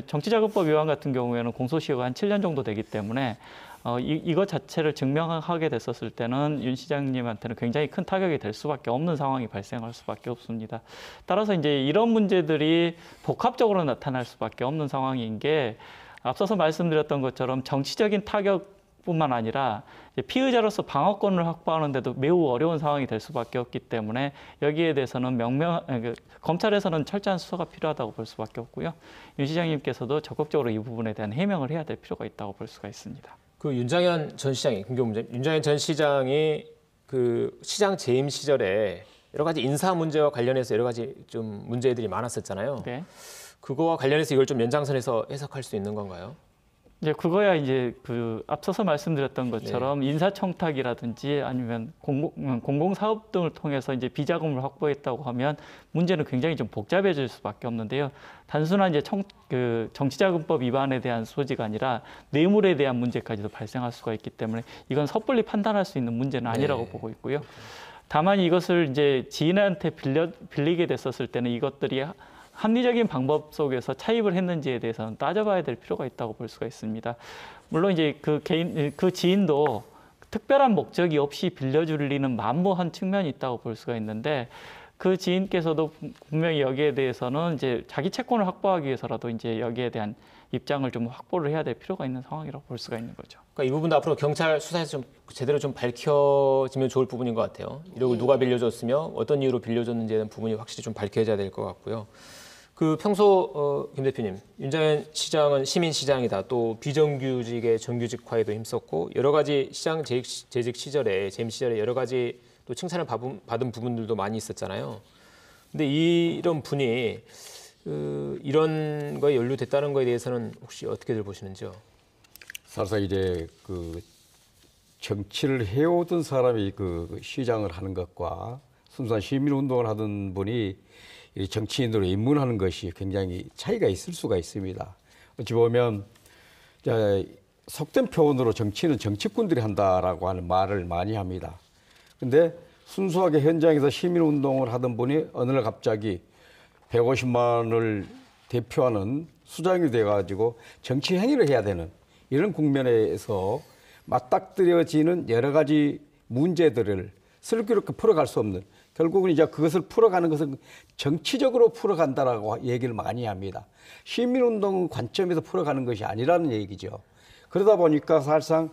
정치자금법 위반 같은 경우에는 공소시효가 한 7년 정도 되기 때문에 이것 자체를 증명하게 됐었을 때는 윤 시장님한테는 굉장히 큰 타격이 될 수밖에 없는 상황이 발생할 수밖에 없습니다. 따라서 이제 이런 문제들이 복합적으로 나타날 수밖에 없는 상황인 게 앞서서 말씀드렸던 것처럼 정치적인 타격뿐만 아니라 피의자로서 방어권을 확보하는데도 매우 어려운 상황이 될 수밖에 없기 때문에 여기에 대해서는 검찰에서는 철저한 수사가 필요하다고 볼 수밖에 없고요. 윤 시장님께서도 적극적으로 이 부분에 대한 해명을 해야 될 필요가 있다고 볼 수가 있습니다. 그 윤장현 전 시장이 윤장현 전 시장이 그 시장 재임 시절에 여러 가지 인사 문제와 관련해서 여러 가지 좀 문제들이 많았었잖아요. 네. 그거와 관련해서 이걸 좀 연장선에서 해석할 수 있는 건가요? 이제 그거야 이제 그 앞서서 말씀드렸던 것처럼 네. 인사청탁이라든지 아니면 공공사업 등을 통해서 이제 비자금을 확보했다고 하면 문제는 굉장히 좀 복잡해질 수밖에 없는데요. 단순한 이제 정치자금법 위반에 대한 소지가 아니라 뇌물에 대한 문제까지도 발생할 수가 있기 때문에 이건 섣불리 판단할 수 있는 문제는 아니라고 네. 보고 있고요. 다만 이것을 이제 지인한테 빌리게 됐었을 때는 이것들이 합리적인 방법 속에서 차입을 했는지에 대해서는 따져봐야 될 필요가 있다고 볼 수가 있습니다. 물론 이제 그 지인도 특별한 목적이 없이 빌려줄 리는 만무한 측면이 있다고 볼 수가 있는데 그 지인께서도 분명히 여기에 대해서는 이제 자기 채권을 확보하기 위해서라도 이제 여기에 대한 입장을 좀 확보를 해야 될 필요가 있는 상황이라고 볼 수가 있는 거죠. 그러니까 이 부분도 앞으로 경찰 수사에서 좀 제대로 좀 밝혀지면 좋을 부분인 것 같아요. 1억을 누가 빌려줬으며 어떤 이유로 빌려줬는지에 대한 부분이 확실히 좀 밝혀져야 될 것 같고요. 그 평소 김 대표님, 윤장현 시장은 시민시장이다. 또 비정규직의 정규직화에도 힘썼고 여러 가지 시장 재직 시절에 재임 시절에 여러 가지 또 칭찬을 받은 부분들도 많이 있었잖아요. 근데 이런 분이 이런 거에 연루됐다는 거에 대해서는 혹시 어떻게들 보시는지요? 사실상 이제 그 정치를 해오던 사람이 그 시장을 하는 것과 순수한 시민운동을 하던 분이 이 정치인으로 입문하는 것이 굉장히 차이가 있을 수가 있습니다. 어찌 보면 속된 표현으로 정치는 정치꾼들이 한다라고 하는 말을 많이 합니다. 근데 순수하게 현장에서 시민운동을 하던 분이 어느 날 갑자기 150만을 대표하는 수장이 돼가지고 정치 행위를 해야 되는 이런 국면에서 맞닥뜨려지는 여러 가지 문제들을 슬기롭게 풀어갈 수 없는, 결국은 이제 그것을 풀어가는 것은 정치적으로 풀어간다라고 얘기를 많이 합니다. 시민운동 관점에서 풀어가는 것이 아니라는 얘기죠. 그러다 보니까 사실상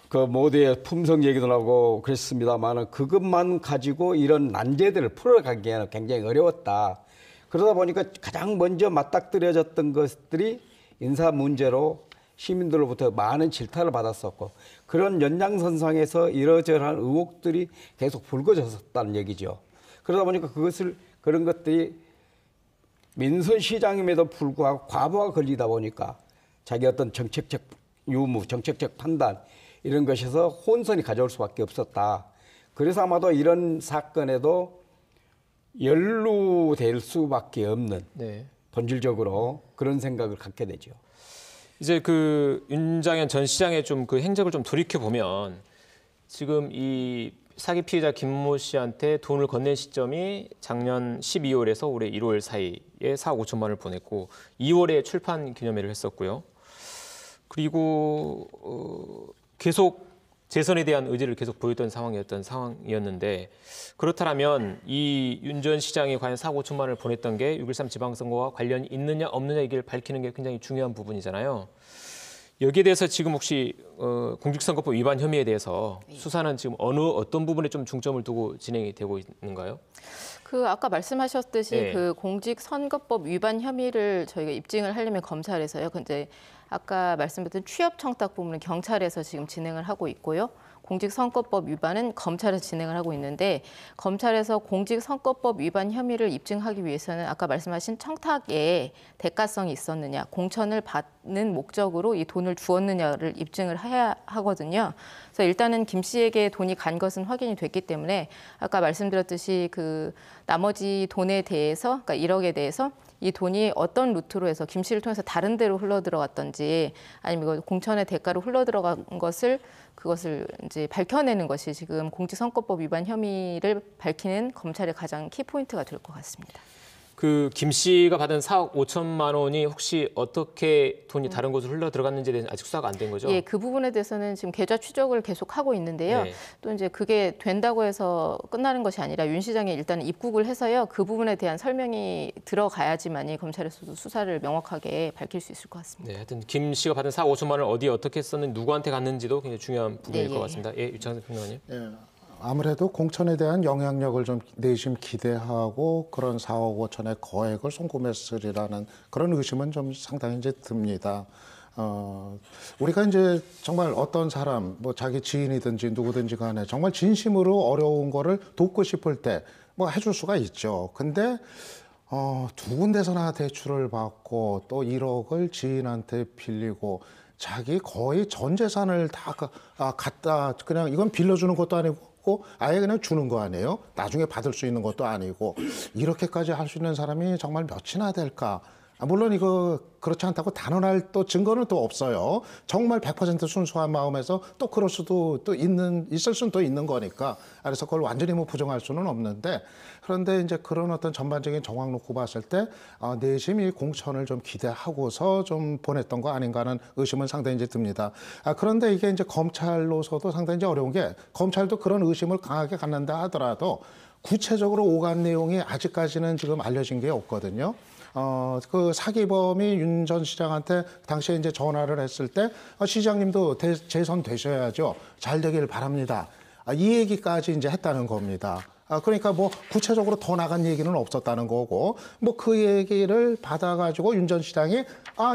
그 모두의 품성 얘기도 나오고 그랬습니다만 그것만 가지고 이런 난제들을 풀어가기에는 굉장히 어려웠다. 그러다 보니까 가장 먼저 맞닥뜨려졌던 것들이 인사 문제로 시민들로부터 많은 질타를 받았었고 그런 연장선상에서 이러저러한 의혹들이 계속 불거졌었다는 얘기죠. 그러다 보니까 그런 것들이 민선 시장임에도 불구하고 과부하가 걸리다 보니까 자기 어떤 정책적 유무, 정책적 판단 이런 것에서 혼선이 가져올 수밖에 없었다. 그래서 아마도 이런 사건에도 연루될 수밖에 없는 본질적으로 그런 생각을 갖게 되죠. 이제 그 윤장현 전 시장의 좀 그 행적을 좀 돌이켜 보면 지금 이 사기 피해자 김모 씨한테 돈을 건넨 시점이 작년 12월에서 올해 1월 사이에 4억 5천만 원을 보냈고 2월에 출판 기념회를 했었고요. 그리고 계속 재선에 대한 의지를 계속 보였던 상황이었는데 그렇다면 이 윤 전 시장이 과연 4억 5천만 원을 보냈던 게 6.13 지방선거와 관련이 있느냐 없느냐 얘기를 밝히는 게 굉장히 중요한 부분이잖아요. 여기에 대해서 지금 혹시 공직선거법 위반 혐의에 대해서 수사는 지금 어떤 부분에 좀 중점을 두고 진행이 되고 있는가요? 그 아까 말씀하셨듯이 네. 그 공직선거법 위반 혐의를 저희가 입증을 하려면 검찰에서요. 근데 아까 말씀드린 취업 청탁 부분은 경찰에서 지금 진행을 하고 있고요. 공직선거법 위반은 검찰에서 진행을 하고 있는데 검찰에서 공직선거법 위반 혐의를 입증하기 위해서는 아까 말씀하신 청탁에 대가성이 있었느냐, 공천을 받는 목적으로 이 돈을 주었느냐를 입증을 해야 하거든요. 그래서 일단은 김 씨에게 돈이 간 것은 확인이 됐기 때문에 아까 말씀드렸듯이 그 나머지 돈에 대해서, 그러니까 1억에 대해서 이 돈이 어떤 루트로 해서 김 씨를 통해서 다른 데로 흘러 들어갔던지 아니면 이거 공천의 대가로 흘러 들어간 그것을 이제 밝혀내는 것이 지금 공직선거법 위반 혐의를 밝히는 검찰의 가장 키포인트가 될 것 같습니다. 그 김 씨가 받은 4억 5천만 원이 혹시 어떻게 돈이 다른 곳으로 흘러 들어갔는지에 대해서 아직 수사가 안 된 거죠? 예, 그 부분에 대해서는 지금 계좌 추적을 계속 하고 있는데요. 네. 또 이제 그게 된다고 해서 끝나는 것이 아니라 윤 시장이 일단 입국을 해서요. 그 부분에 대한 설명이 들어가야지만이 검찰에서도 수사를 명확하게 밝힐 수 있을 것 같습니다. 네, 하여튼 김 씨가 받은 4억 5천만 원을 어디에 어떻게 썼는지 누구한테 갔는지도 굉장히 중요한 부분일 네, 것 예. 같습니다. 예, 유창석 평론가님. 예, 아무래도 공천에 대한 영향력을 좀 내심 기대하고 그런 4억 5천의 거액을 송금했으리라는 그런 의심은 좀 상당히 이제 듭니다. 우리가 이제 정말 어떤 사람, 뭐 자기 지인이든지 누구든지 간에 정말 진심으로 어려운 거를 돕고 싶을 때 뭐 해줄 수가 있죠. 근데 두 군데서나 대출을 받고 또 1억을 지인한테 빌리고 자기 거의 전 재산을 다 갖다 그냥 이건 빌려주는 것도 아니고 아예 그냥 주는 거 아니에요? 나중에 받을 수 있는 것도 아니고 이렇게까지 할 수 있는 사람이 정말 몇이나 될까? 물론 이거 그렇지 않다고 단언할 또 증거는 또 없어요. 정말 100% 순수한 마음에서 또 그럴 수도 또 있을 수는 또 있는 거니까. 그래서 그걸 완전히 뭐 부정할 수는 없는데 그런데 이제 그런 어떤 전반적인 정황 놓고 봤을 때 내심 이 공천을 좀 기대하고서 좀 보냈던 거 아닌가 하는 의심은 상당히 이제 듭니다. 그런데 이게 이제 검찰로서도 상당히 이제 어려운 게 검찰도 그런 의심을 강하게 갖는다 하더라도 구체적으로 오간 내용이 아직까지는 지금 알려진 게 없거든요. 그 사기범이 윤 전 시장한테 당시에 이제 전화를 했을 때 시장님도 재선 되셔야죠. 잘 되길 바랍니다. 이 얘기까지 이제 했다는 겁니다. 그러니까 뭐 구체적으로 더 나간 얘기는 없었다는 거고 뭐 그 얘기를 받아가지고 윤 전 시장이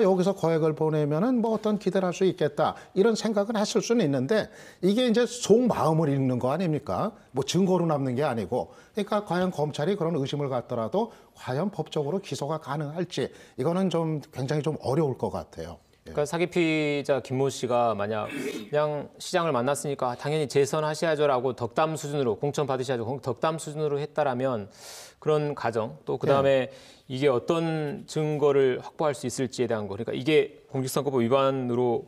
여기서 거액을 보내면은 뭐 어떤 기대를 할 수 있겠다 이런 생각은 했을 수는 있는데 이게 이제 속마음을 읽는 거 아닙니까? 뭐 증거로 남는 게 아니고 그러니까 과연 검찰이 그런 의심을 갖더라도 과연 법적으로 기소가 가능할지 이거는 좀 굉장히 좀 어려울 것 같아요. 그러니까 사기 피의자 김모 씨가 만약 그냥 시장을 만났으니까 당연히 재선하셔야죠라고 덕담 수준으로 공천 받으셔야죠 덕담 수준으로 했다라면 그런 가정 또 그다음에 이게 어떤 증거를 확보할 수 있을지에 대한 거 그러니까 이게 공직선거법 위반으로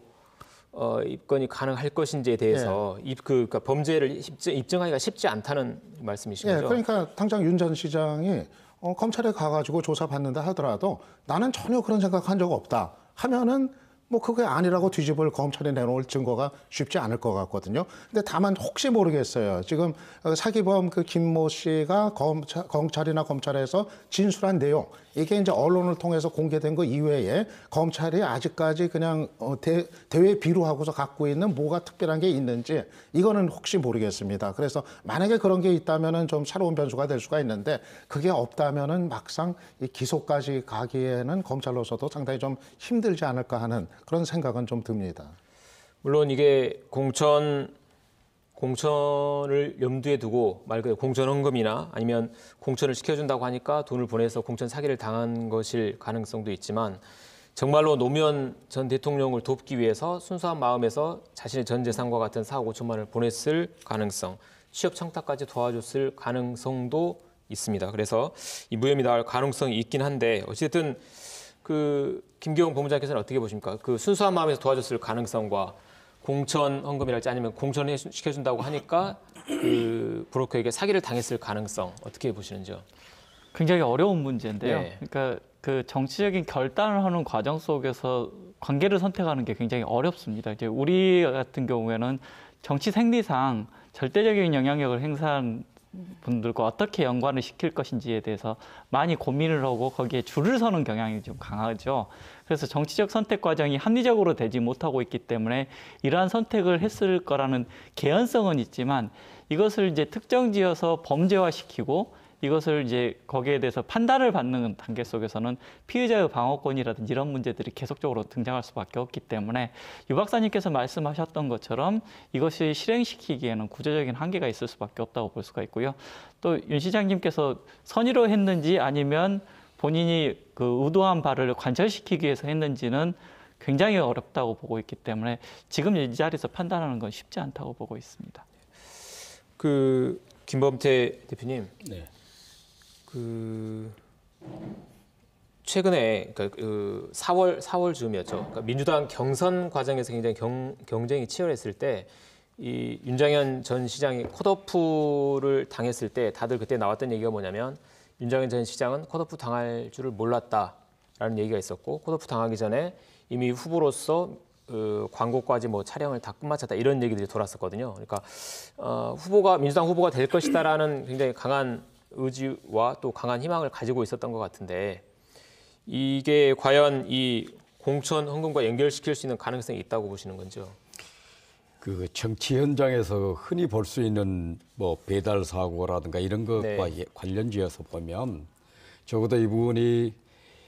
입건이 가능할 것인지에 대해서 그러니까 범죄를 입증하기가 쉽지 않다는 말씀이신 거죠? 그러니까 당장 윤 전 시장이 검찰에 가가지고 조사받는다 하더라도 나는 전혀 그런 생각한 적 없다 하면은 뭐 그게 아니라고 뒤집을 검찰에 내놓을 증거가 쉽지 않을 것 같거든요. 근데 다만 혹시 모르겠어요. 지금 사기범 그 김모 씨가 검찰이나 검찰에서 진술한 내용 이게 이제 언론을 통해서 공개된 거 이외에 검찰이 아직까지 그냥 대외 비루하고서 갖고 있는 뭐가 특별한 게 있는지 이거는 혹시 모르겠습니다. 그래서 만약에 그런 게 있다면은 좀 새로운 변수가 될 수가 있는데 그게 없다면은 막상 이 기소까지 가기에는 검찰로서도 상당히 좀 힘들지 않을까 하는 그런 생각은 좀 듭니다. 물론 이게 공천을 염두에 두고 말 그대로 공천 헌금이나 아니면 공천을 시켜준다고 하니까 돈을 보내서 공천 사기를 당한 것일 가능성도 있지만 정말로 노무현 전 대통령을 돕기 위해서 순수한 마음에서 자신의 전 재산과 같은 4억 5천만 원을 보냈을 가능성, 취업 청탁까지 도와줬을 가능성도 있습니다. 그래서 이 무혐의 나올 가능성이 있긴 한데 어쨌든 그 김기용 본부장께서는 어떻게 보십니까? 그 순수한 마음에서 도와줬을 가능성과 공천 헌금이랄지 아니면 공천을 시켜준다고 하니까 그 브로커에게 사기를 당했을 가능성 어떻게 보시는지요? 굉장히 어려운 문제인데요. 네. 그러니까 그 정치적인 결단을 하는 과정 속에서 관계를 선택하는 게 굉장히 어렵습니다. 이제 우리 같은 경우에는 정치 생리상 절대적인 영향력을 행사한 분들과 어떻게 연관을 시킬 것인지에 대해서 많이 고민을 하고 거기에 줄을 서는 경향이 좀 강하죠. 그래서 정치적 선택 과정이 합리적으로 되지 못하고 있기 때문에 이러한 선택을 했을 거라는 개연성은 있지만 이것을 이제 특정지어서 범죄화시키고 이것을 이제 거기에 대해서 판단을 받는 단계 속에서는 피의자의 방어권이라든지 이런 문제들이 계속적으로 등장할 수밖에 없기 때문에 유 박사님께서 말씀하셨던 것처럼 이것이 실행시키기에는 구조적인 한계가 있을 수밖에 없다고 볼 수가 있고요. 또 윤 시장님께서 선의로 했는지 아니면 본인이 그 의도한 바를 관철시키기 위해서 했는지는 굉장히 어렵다고 보고 있기 때문에 지금 이 자리에서 판단하는 건 쉽지 않다고 보고 있습니다. 그 김범태 대표님. 네. 그 최근에 그 4월 즈음이었죠. 그러니까 민주당 경선 과정에서 굉장히 경쟁이 치열했을 때 이 윤장현 전 시장이 컷오프를 당했을 때 다들 그때 나왔던 얘기가 뭐냐면 윤장현 전 시장은 컷오프 당할 줄을 몰랐다라는 얘기가 있었고 컷오프 당하기 전에 이미 후보로서 광고까지 뭐 촬영을 다 끝마쳤다 이런 얘기들이 돌았었거든요. 그러니까 민주당 후보가 될 것이다라는 굉장히 강한 의지와 또 강한 희망을 가지고 있었던 것 같은데 이게 과연 이 공천 헌금과 연결시킬 수 있는 가능성이 있다고 보시는 건지요? 그 정치 현장에서 흔히 볼 수 있는 뭐 배달 사고라든가 이런 것과 관련지어서 보면 적어도 이분이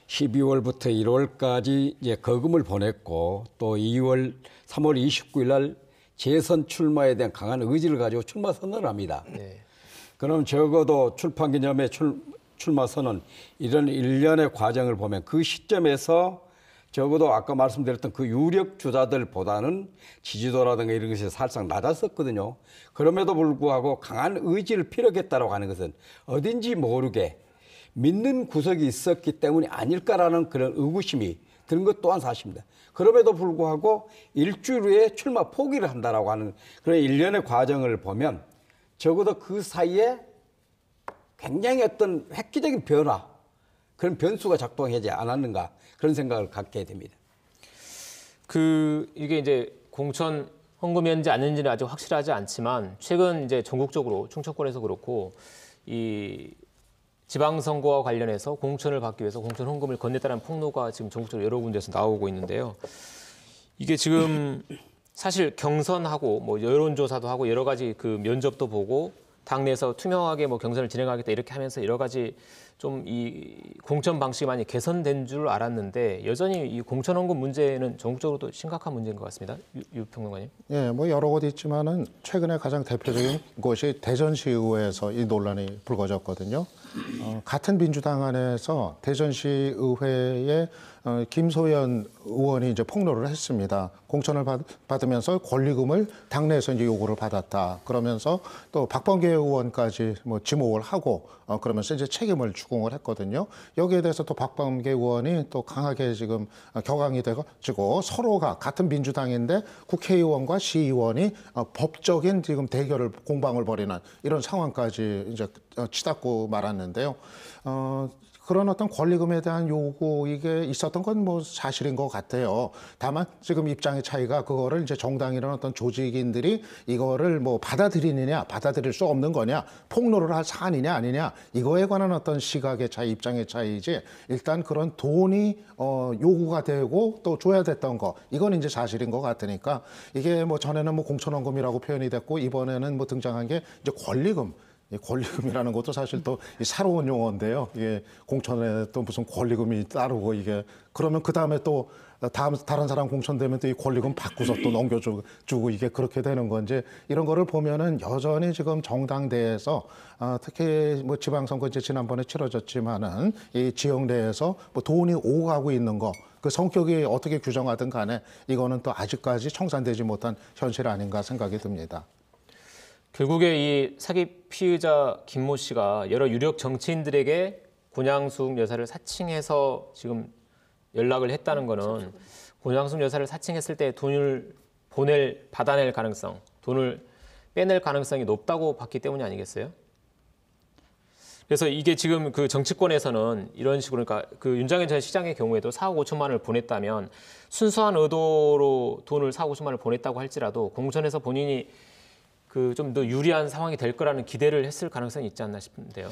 12월부터 1월까지 이제 거금을 보냈고 또 3월 29일 날 재선 출마에 대한 강한 의지를 가지고 출마 선언을 합니다. 네. 그럼 적어도 출판 기념회 출마 선언 이런 일련의 과정을 보면 그 시점에서 적어도 아까 말씀드렸던 그 유력 주자들보다는 지지도라든가 이런 것이 살짝 낮았었거든요. 그럼에도 불구하고 강한 의지를 피력했다고 하는 것은 어딘지 모르게 믿는 구석이 있었기 때문이 아닐까라는 그런 의구심이 드는 것 또한 사실입니다. 그럼에도 불구하고 일주일 후에 출마 포기를 한다라고 하는 그런 일련의 과정을 보면 적어도 그 사이에 굉장히 어떤 획기적인 변화, 그런 변수가 작동하지 않았는가 그런 생각을 갖게 됩니다. 이게 이제 공천 헌금이었는지 아닌지는 아직 확실하지 않지만 최근 이제 전국적으로 충청권에서 그렇고 이 지방선거와 관련해서 공천을 받기 위해서 공천 헌금을 건넸다는 폭로가 지금 전국적으로 여러 군데에서 나오고 있는데요. 이게 지금 사실 경선하고 뭐 여론조사도 하고 여러 가지 그 면접도 보고 당내에서 투명하게 뭐 경선을 진행하겠다 이렇게 하면서 여러 가지 좀 이 공천 방식이 많이 개선된 줄 알았는데 여전히 이 공천 헌금 문제는 전국적으로도 심각한 문제인 것 같습니다. 유 평론가님. 예, 뭐 여러 곳 있지만은 최근에 가장 대표적인 곳이 대전시의회에서 이 논란이 불거졌거든요. 같은 민주당 안에서 대전시의회에 김소연 의원이 이제 폭로를 했습니다. 공천을 받으면서 권리금을 당내에서 이제 요구를 받았다. 그러면서 또 박범계 의원까지 뭐 지목을 하고 그러면서 이제 책임을 추궁을 했거든요. 여기에 대해서 또 박범계 의원이 또 강하게 지금 격앙이 돼가지고 서로가 같은 민주당인데 국회의원과 시의원이 법적인 지금 대결을 공방을 벌이는 이런 상황까지 이제 치닫고 말았는데요. 그런 어떤 권리금에 대한 요구 이게 있었던 건 뭐 사실인 것 같아요. 다만 지금 입장의 차이가 그거를 이제 정당이라는 어떤 조직인들이 이거를 뭐 받아들이느냐 받아들일 수 없는 거냐 폭로를 할 사안이냐 아니냐 이거에 관한 어떤 시각의 차이 입장의 차이지 일단 그런 돈이 요구가 되고 또 줘야 됐던 거 이건 이제 사실인 것 같으니까 이게 뭐 전에는 뭐 공천헌금이라고 표현이 됐고 이번에는 뭐 등장한 게 이제 권리금. 권리금이라는 것도 사실 또 새로운 용어인데요. 이게 공천에 또 무슨 권리금이 따르고 이게 그러면 그 다음에 또 다른 사람 공천되면 또 이 권리금 바꾸서 또 넘겨주고 이게 그렇게 되는 건지 이런 거를 보면은 여전히 지금 정당 내에서 특히 뭐 지방선거 이제 지난번에 치러졌지만은 이 지역 내에서 뭐 돈이 오고 가고 있는 거. 그 성격이 어떻게 규정하든 간에 이거는 또 아직까지 청산되지 못한 현실 아닌가 생각이 듭니다. 결국에 이 사기 피의자 김모 씨가 여러 유력 정치인들에게 권양숙 여사를 사칭해서 지금 연락을 했다는 거는 권양숙 여사를 사칭했을 때 돈을 받아낼 가능성, 돈을 빼낼 가능성이 높다고 봤기 때문이 아니겠어요? 그래서 이게 지금 그 정치권에서는 이런 식으로 그러니까 그 윤장현 전 시장의 경우에도 4억 5천만 원을 보냈다면 순수한 의도로 돈을 4억 5천만 원을 보냈다고 할지라도 공천에서 본인이 그 좀 더 유리한 상황이 될 거라는 기대를 했을 가능성이 있지 않나 싶은데요.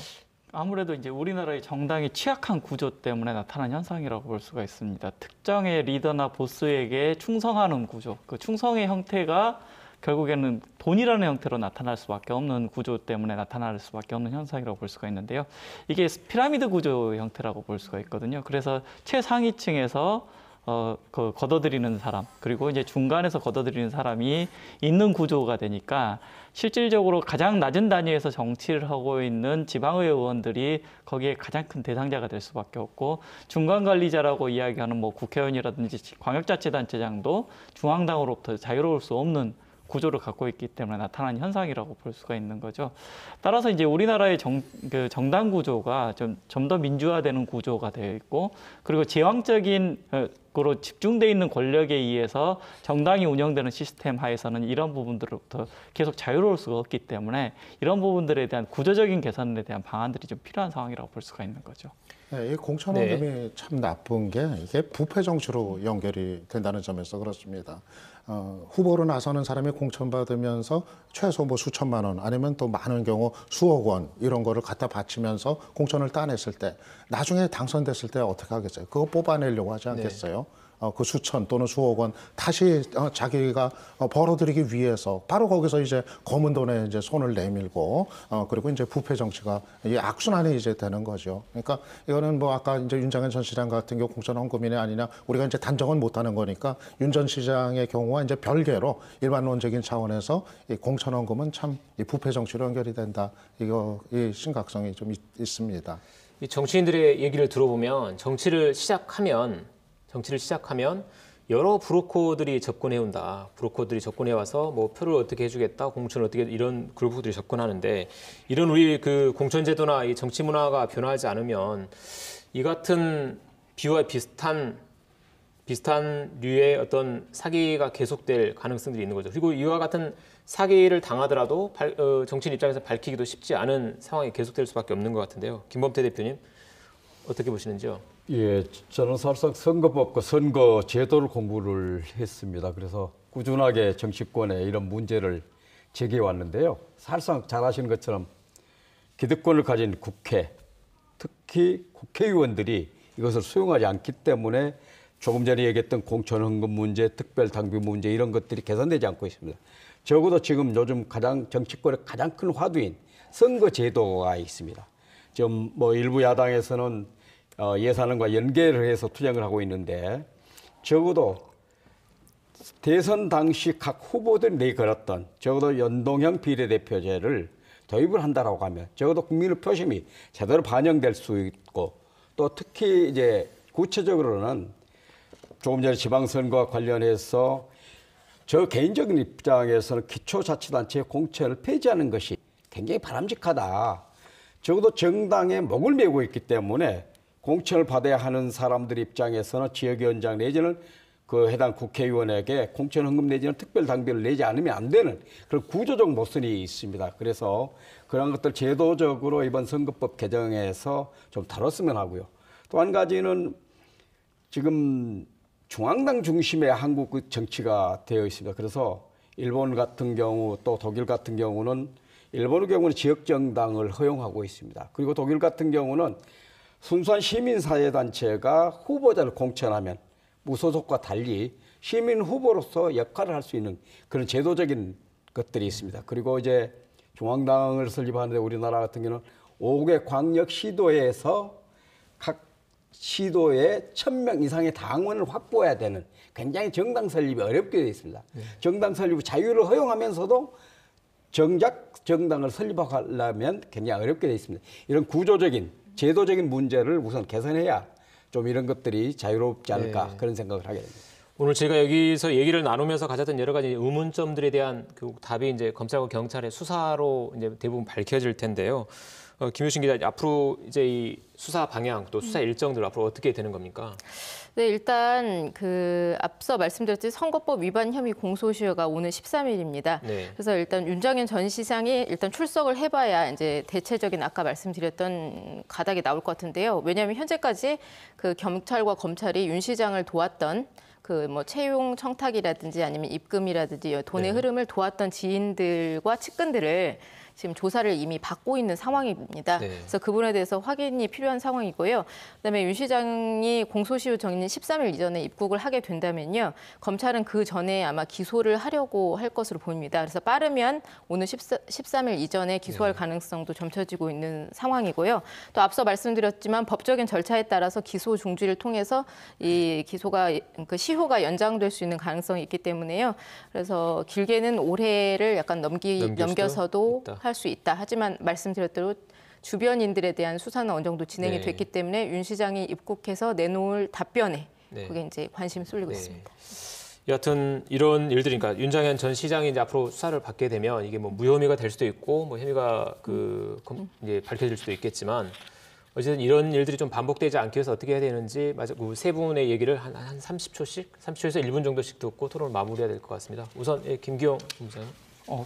아무래도 이제 우리나라의 정당이 취약한 구조 때문에 나타난 현상이라고 볼 수가 있습니다. 특정의 리더나 보스에게 충성하는 구조, 그 충성의 형태가 결국에는 돈이라는 형태로 나타날 수밖에 없는 구조 때문에 나타날 수밖에 없는 현상이라고 볼 수가 있는데요. 이게 피라미드 구조 형태라고 볼 수가 있거든요. 그래서 최상위층에서 그 걷어들이는 사람 그리고 이제 중간에서 걷어들이는 사람이 있는 구조가 되니까 실질적으로 가장 낮은 단위에서 정치를 하고 있는 지방의회 의원들이 거기에 가장 큰 대상자가 될 수밖에 없고 중간 관리자라고 이야기하는 뭐 국회의원이라든지 광역자치단체장도 중앙당으로부터 자유로울 수 없는 구조를 갖고 있기 때문에 나타난 현상이라고 볼 수가 있는 거죠. 따라서 이제 우리나라의 정당 구조가 좀 더 민주화되는 구조가 되어 있고, 그리고 제왕적인 으로 집중돼 있는 권력에 의해서 정당이 운영되는 시스템 하에서는 이런 부분들로부터 계속 자유로울 수가 없기 때문에 이런 부분들에 대한 구조적인 개선에 대한 방안들이 좀 필요한 상황이라고 볼 수가 있는 거죠. 네, 이 공천원금이 참 나쁜 게 이게 부패 정치로 연결이 된다는 점에서 그렇습니다. 후보로 나서는 사람이 공천받으면서 최소 뭐 수천만 원 아니면 또 많은 경우 수억 원 이런 거를 갖다 바치면서 공천을 따냈을 때 나중에 당선됐을 때 어떻게 하겠어요? 그거 뽑아내려고 하지 않겠어요? 그 수천 또는 수억 원 다시 자기가 벌어들이기 위해서 바로 거기서 이제 검은 돈에 이제 손을 내밀고 그리고 이제 부패 정치가 이 악순환이 이제 되는 거죠. 그러니까 이거는 뭐 아까 이제 윤장현 전 시장 같은 경우 공천 헌금이냐 아니냐 우리가 이제 단정은 못하는 거니까 윤 전 시장의 경우와 이제 별개로 일반론적인 차원에서 이 공천 헌금은 참 이 부패 정치로 연결이 된다. 이거 이 심각성이 좀 있습니다. 이 정치인들의 얘기를 들어보면 정치를 시작하면 여러 브로커들이 접근해온다. 브로커들이 접근해와서 뭐 표를 어떻게 해주겠다, 공천을 어떻게 이런 그룹들이 접근하는데 이런 우리 그 공천제도나 이 정치 문화가 변화하지 않으면 이 같은 비와 비슷한 류의 어떤 사기가 계속될 가능성들이 있는 거죠. 그리고 이와 같은 사기를 당하더라도 정치인 입장에서 밝히기도 쉽지 않은 상황이 계속될 수밖에 없는 것 같은데요. 김범태 대표님 어떻게 보시는지요? 예, 저는 사실상 선거법과 선거 제도를 공부를 했습니다. 그래서 꾸준하게 정치권에 이런 문제를 제기해 왔는데요. 사실상 잘 아시는 것처럼 기득권을 가진 국회, 특히 국회의원들이 이것을 수용하지 않기 때문에 조금 전에 얘기했던 공천헌금 문제, 특별당비 문제 이런 것들이 개선되지 않고 있습니다. 적어도 지금 요즘 정치권의 가장 큰 화두인 선거제도가 있습니다. 지금 뭐 일부 야당에서는 예산안과 연계를 해서 투쟁을 하고 있는데 적어도 대선 당시 각 후보들이 내걸었던 적어도 연동형 비례대표제를 도입을 한다라고 하면 적어도 국민의 표심이 제대로 반영될 수 있고 또 특히 이제 구체적으로는 조금 전에 지방선거와 관련해서 저 개인적인 입장에서는 기초자치단체의 공천을 폐지하는 것이 굉장히 바람직하다. 적어도 정당에 목을 메고 있기 때문에 공천을 받아야 하는 사람들 입장에서는 지역위원장 내지는 그 해당 국회의원에게 공천 헌금 내지는 특별 당비를 내지 않으면 안 되는 그런 구조적 모순이 있습니다. 그래서 그런 것들 제도적으로 이번 선거법 개정에서 좀 다뤘으면 하고요. 또 한 가지는 지금 중앙당 중심의 한국 정치가 되어 있습니다. 그래서 일본 같은 경우 또 독일 같은 경우는 일본의 경우는 지역정당을 허용하고 있습니다. 그리고 독일 같은 경우는 순수한 시민사회단체가 후보자를 공천하면 무소속과 달리 시민 후보로서 역할을 할 수 있는 그런 제도적인 것들이 있습니다. 그리고 이제 중앙당을 설립하는데 우리나라 같은 경우는 5개 광역시도에서 각 시도에 1000명 이상의 당원을 확보해야 되는 굉장히 정당 설립이 어렵게 되어 있습니다. 정당 설립 자유를 허용하면서도 정작 정당을 설립하려면 굉장히 어렵게 되어 있습니다. 이런 구조적인 제도적인 문제를 우선 개선해야 좀 이런 것들이 자유롭지 않을까 그런 생각을 하게 됩니다. 오늘 제가 여기서 얘기를 나누면서 가졌던 여러 가지 의문점들에 대한 그 답이 이제 검찰과 경찰의 수사로 이제 대부분 밝혀질 텐데요. 김효신 기자, 앞으로 이제 이 수사 방향 또 수사 일정들 앞으로 어떻게 되는 겁니까? 네, 일단 그 앞서 말씀드렸듯이 선거법 위반 혐의 공소시효가 오늘 13일입니다. 네. 그래서 일단 윤장현 전 시장이 일단 출석을 해봐야 이제 대체적인 아까 말씀드렸던 가닥이 나올 것 같은데요. 왜냐하면 현재까지 그 경찰과 검찰이 윤 시장을 도왔던 그 뭐 채용 청탁이라든지 아니면 입금이라든지 돈의 흐름을 도왔던 지인들과 측근들을 지금 조사를 이미 받고 있는 상황입니다. 네. 그래서 그 부분에 대해서 확인이 필요한 상황이고요. 그다음에 윤 시장이 공소시효 정리는 13일 이전에 입국을 하게 된다면요. 검찰은 그 전에 아마 기소를 하려고 할 것으로 보입니다. 그래서 빠르면 오늘 13일 이전에 기소할 가능성도 점쳐지고 있는 상황이고요. 또 앞서 말씀드렸지만 법적인 절차에 따라서 기소 중지를 통해서 이 기소가 그 시효가 연장될 수 있는 가능성이 있기 때문에요. 그래서 길게는 올해를 약간 넘겨서도 할 수 있다. 하지만 말씀드렸대로 주변인들에 대한 수사는 어느 정도 진행이 됐기 때문에 윤 시장이 입국해서 내놓을 답변에 그게 이제 관심이 쏠리고 있습니다. 여하튼 이런 일들이, 그러니까 윤장현 전 시장이 이제 앞으로 수사를 받게 되면 이게 뭐 무혐의가 될 수도 있고 뭐 혐의가 이제 밝혀질 수도 있겠지만 어쨌든 이런 일들이 좀 반복되지 않기 위해서 어떻게 해야 되는지 그 세 분의 얘기를 한 30초에서 1분 정도씩 듣고 토론을 마무리해야 될 것 같습니다. 우선 김기용 본부장님.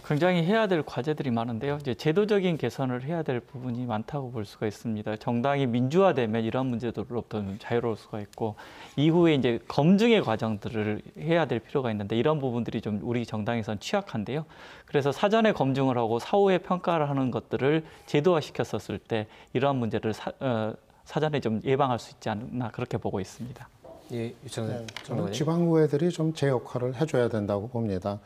굉장히 해야 될 과제들이 많은데요. 이제 제도적인 개선을 해야 될 부분이 많다고 볼 수가 있습니다. 정당이 민주화되면 이런 문제들로부터 자유로울 수가 있고 이후에 이제 검증의 과정들을 해야 될 필요가 있는데 이런 부분들이 좀 우리 정당에선 취약한데요. 그래서 사전에 검증을 하고 사후에 평가를 하는 것들을 제도화시켰었을 때 이러한 문제를 사전에 좀 예방할 수 있지 않나 그렇게 보고 있습니다. 예, 저는 지방의회들이 좀 제 역할을 해줘야 된다고 봅니다.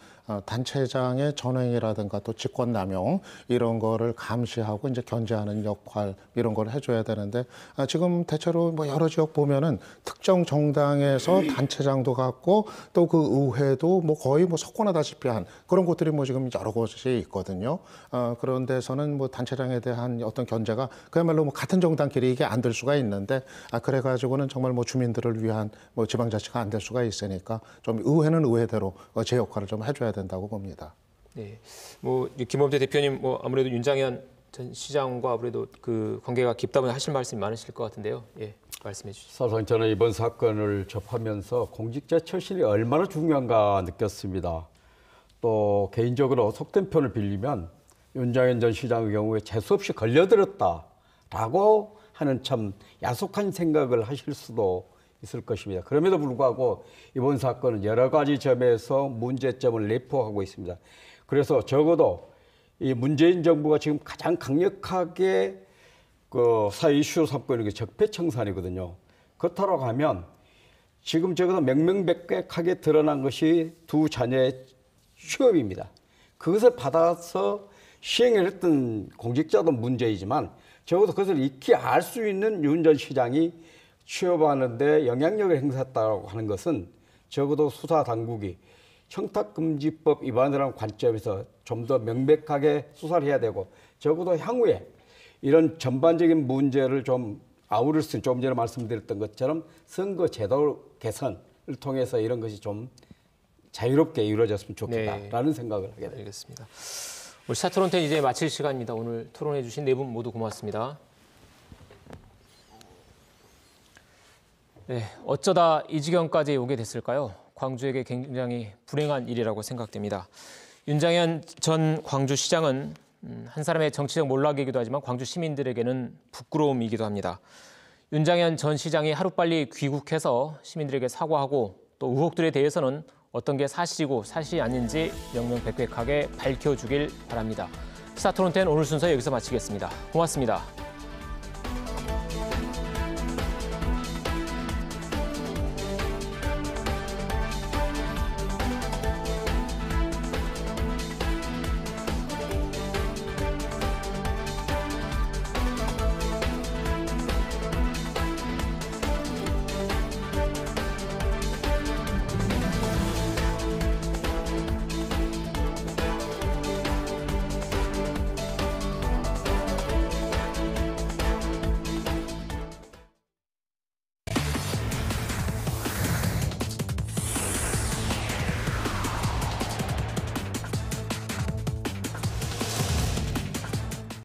단체장의 전횡이라든가 또 직권남용 이런 거를 감시하고 이제 견제하는 역할 이런 걸 해줘야 되는데 지금 대체로 뭐 여러 지역 보면은 특정 정당에서 단체장도 갖고 또 그 의회도 뭐 거의 뭐 석권하다시피 한 그런 곳들이 뭐 지금 여러 곳이 있거든요. 그런 데서는 뭐 단체장에 대한 어떤 견제가 그야말로 뭐 같은 정당끼리 이게 안 될 수가 있는데 그래가지고는 정말 뭐 주민들을 위한 뭐 지방자치가 안 될 수가 있으니까 좀 의회는 의회대로 제 역할을 좀 해줘야 된다고 봅니다. 네, 뭐 김범재 대표님 뭐 아무래도 윤장현 전 시장과 아무래도 그 관계가 깊다 보니 하실 말씀이 많으실 것 같은데요. 예, 말씀해 주시죠. 사실상 저는 이번 사건을 접하면서 공직자 출신이 얼마나 중요한가 느꼈습니다. 또 개인적으로 속된 표현을 빌리면 윤장현 전 시장의 경우에 재수없이 걸려들었다라고 하는 참 야속한 생각을 하실 수도 있을 것입니다. 그럼에도 불구하고 이번 사건은 여러 가지 점에서 문제점을 내포하고 있습니다. 그래서 적어도 이 문재인 정부가 지금 가장 강력하게 그 사회 이슈로 삼고 있는 게 적폐청산이거든요. 그렇다고 하면 지금 적어도 명명백백하게 드러난 것이 두 자녀의 취업입니다. 그것을 받아서 시행을 했던 공직자도 문제이지만 적어도 그것을 익히 알 수 있는 윤 전 시장이 취업하는데 영향력을 행사했다고 하는 것은 적어도 수사 당국이 청탁금지법 위반이라는 관점에서 좀 더 명백하게 수사를 해야 되고 적어도 향후에 이런 전반적인 문제를 좀 아우를 수 있는 조금 전에 말씀드렸던 것처럼 선거 제도 개선을 통해서 이런 것이 좀 자유롭게 이루어졌으면 좋겠다라는 생각을 하게 됩니다. 알겠습니다. 우리 시사 토론 10 이제 마칠 시간입니다. 오늘 토론해 주신 네 분 모두 고맙습니다. 네, 어쩌다 이 지경까지 오게 됐을까요? 광주에게 굉장히 불행한 일이라고 생각됩니다. 윤장현 전 광주시장은 한 사람의 정치적 몰락이기도 하지만 광주 시민들에게는 부끄러움이기도 합니다. 윤장현 전 시장이 하루빨리 귀국해서 시민들에게 사과하고 또 의혹들에 대해서는 어떤 게 사실이고 사실이 아닌지 명명백백하게 밝혀주길 바랍니다. 시사토론 10 오늘 순서 여기서 마치겠습니다. 고맙습니다.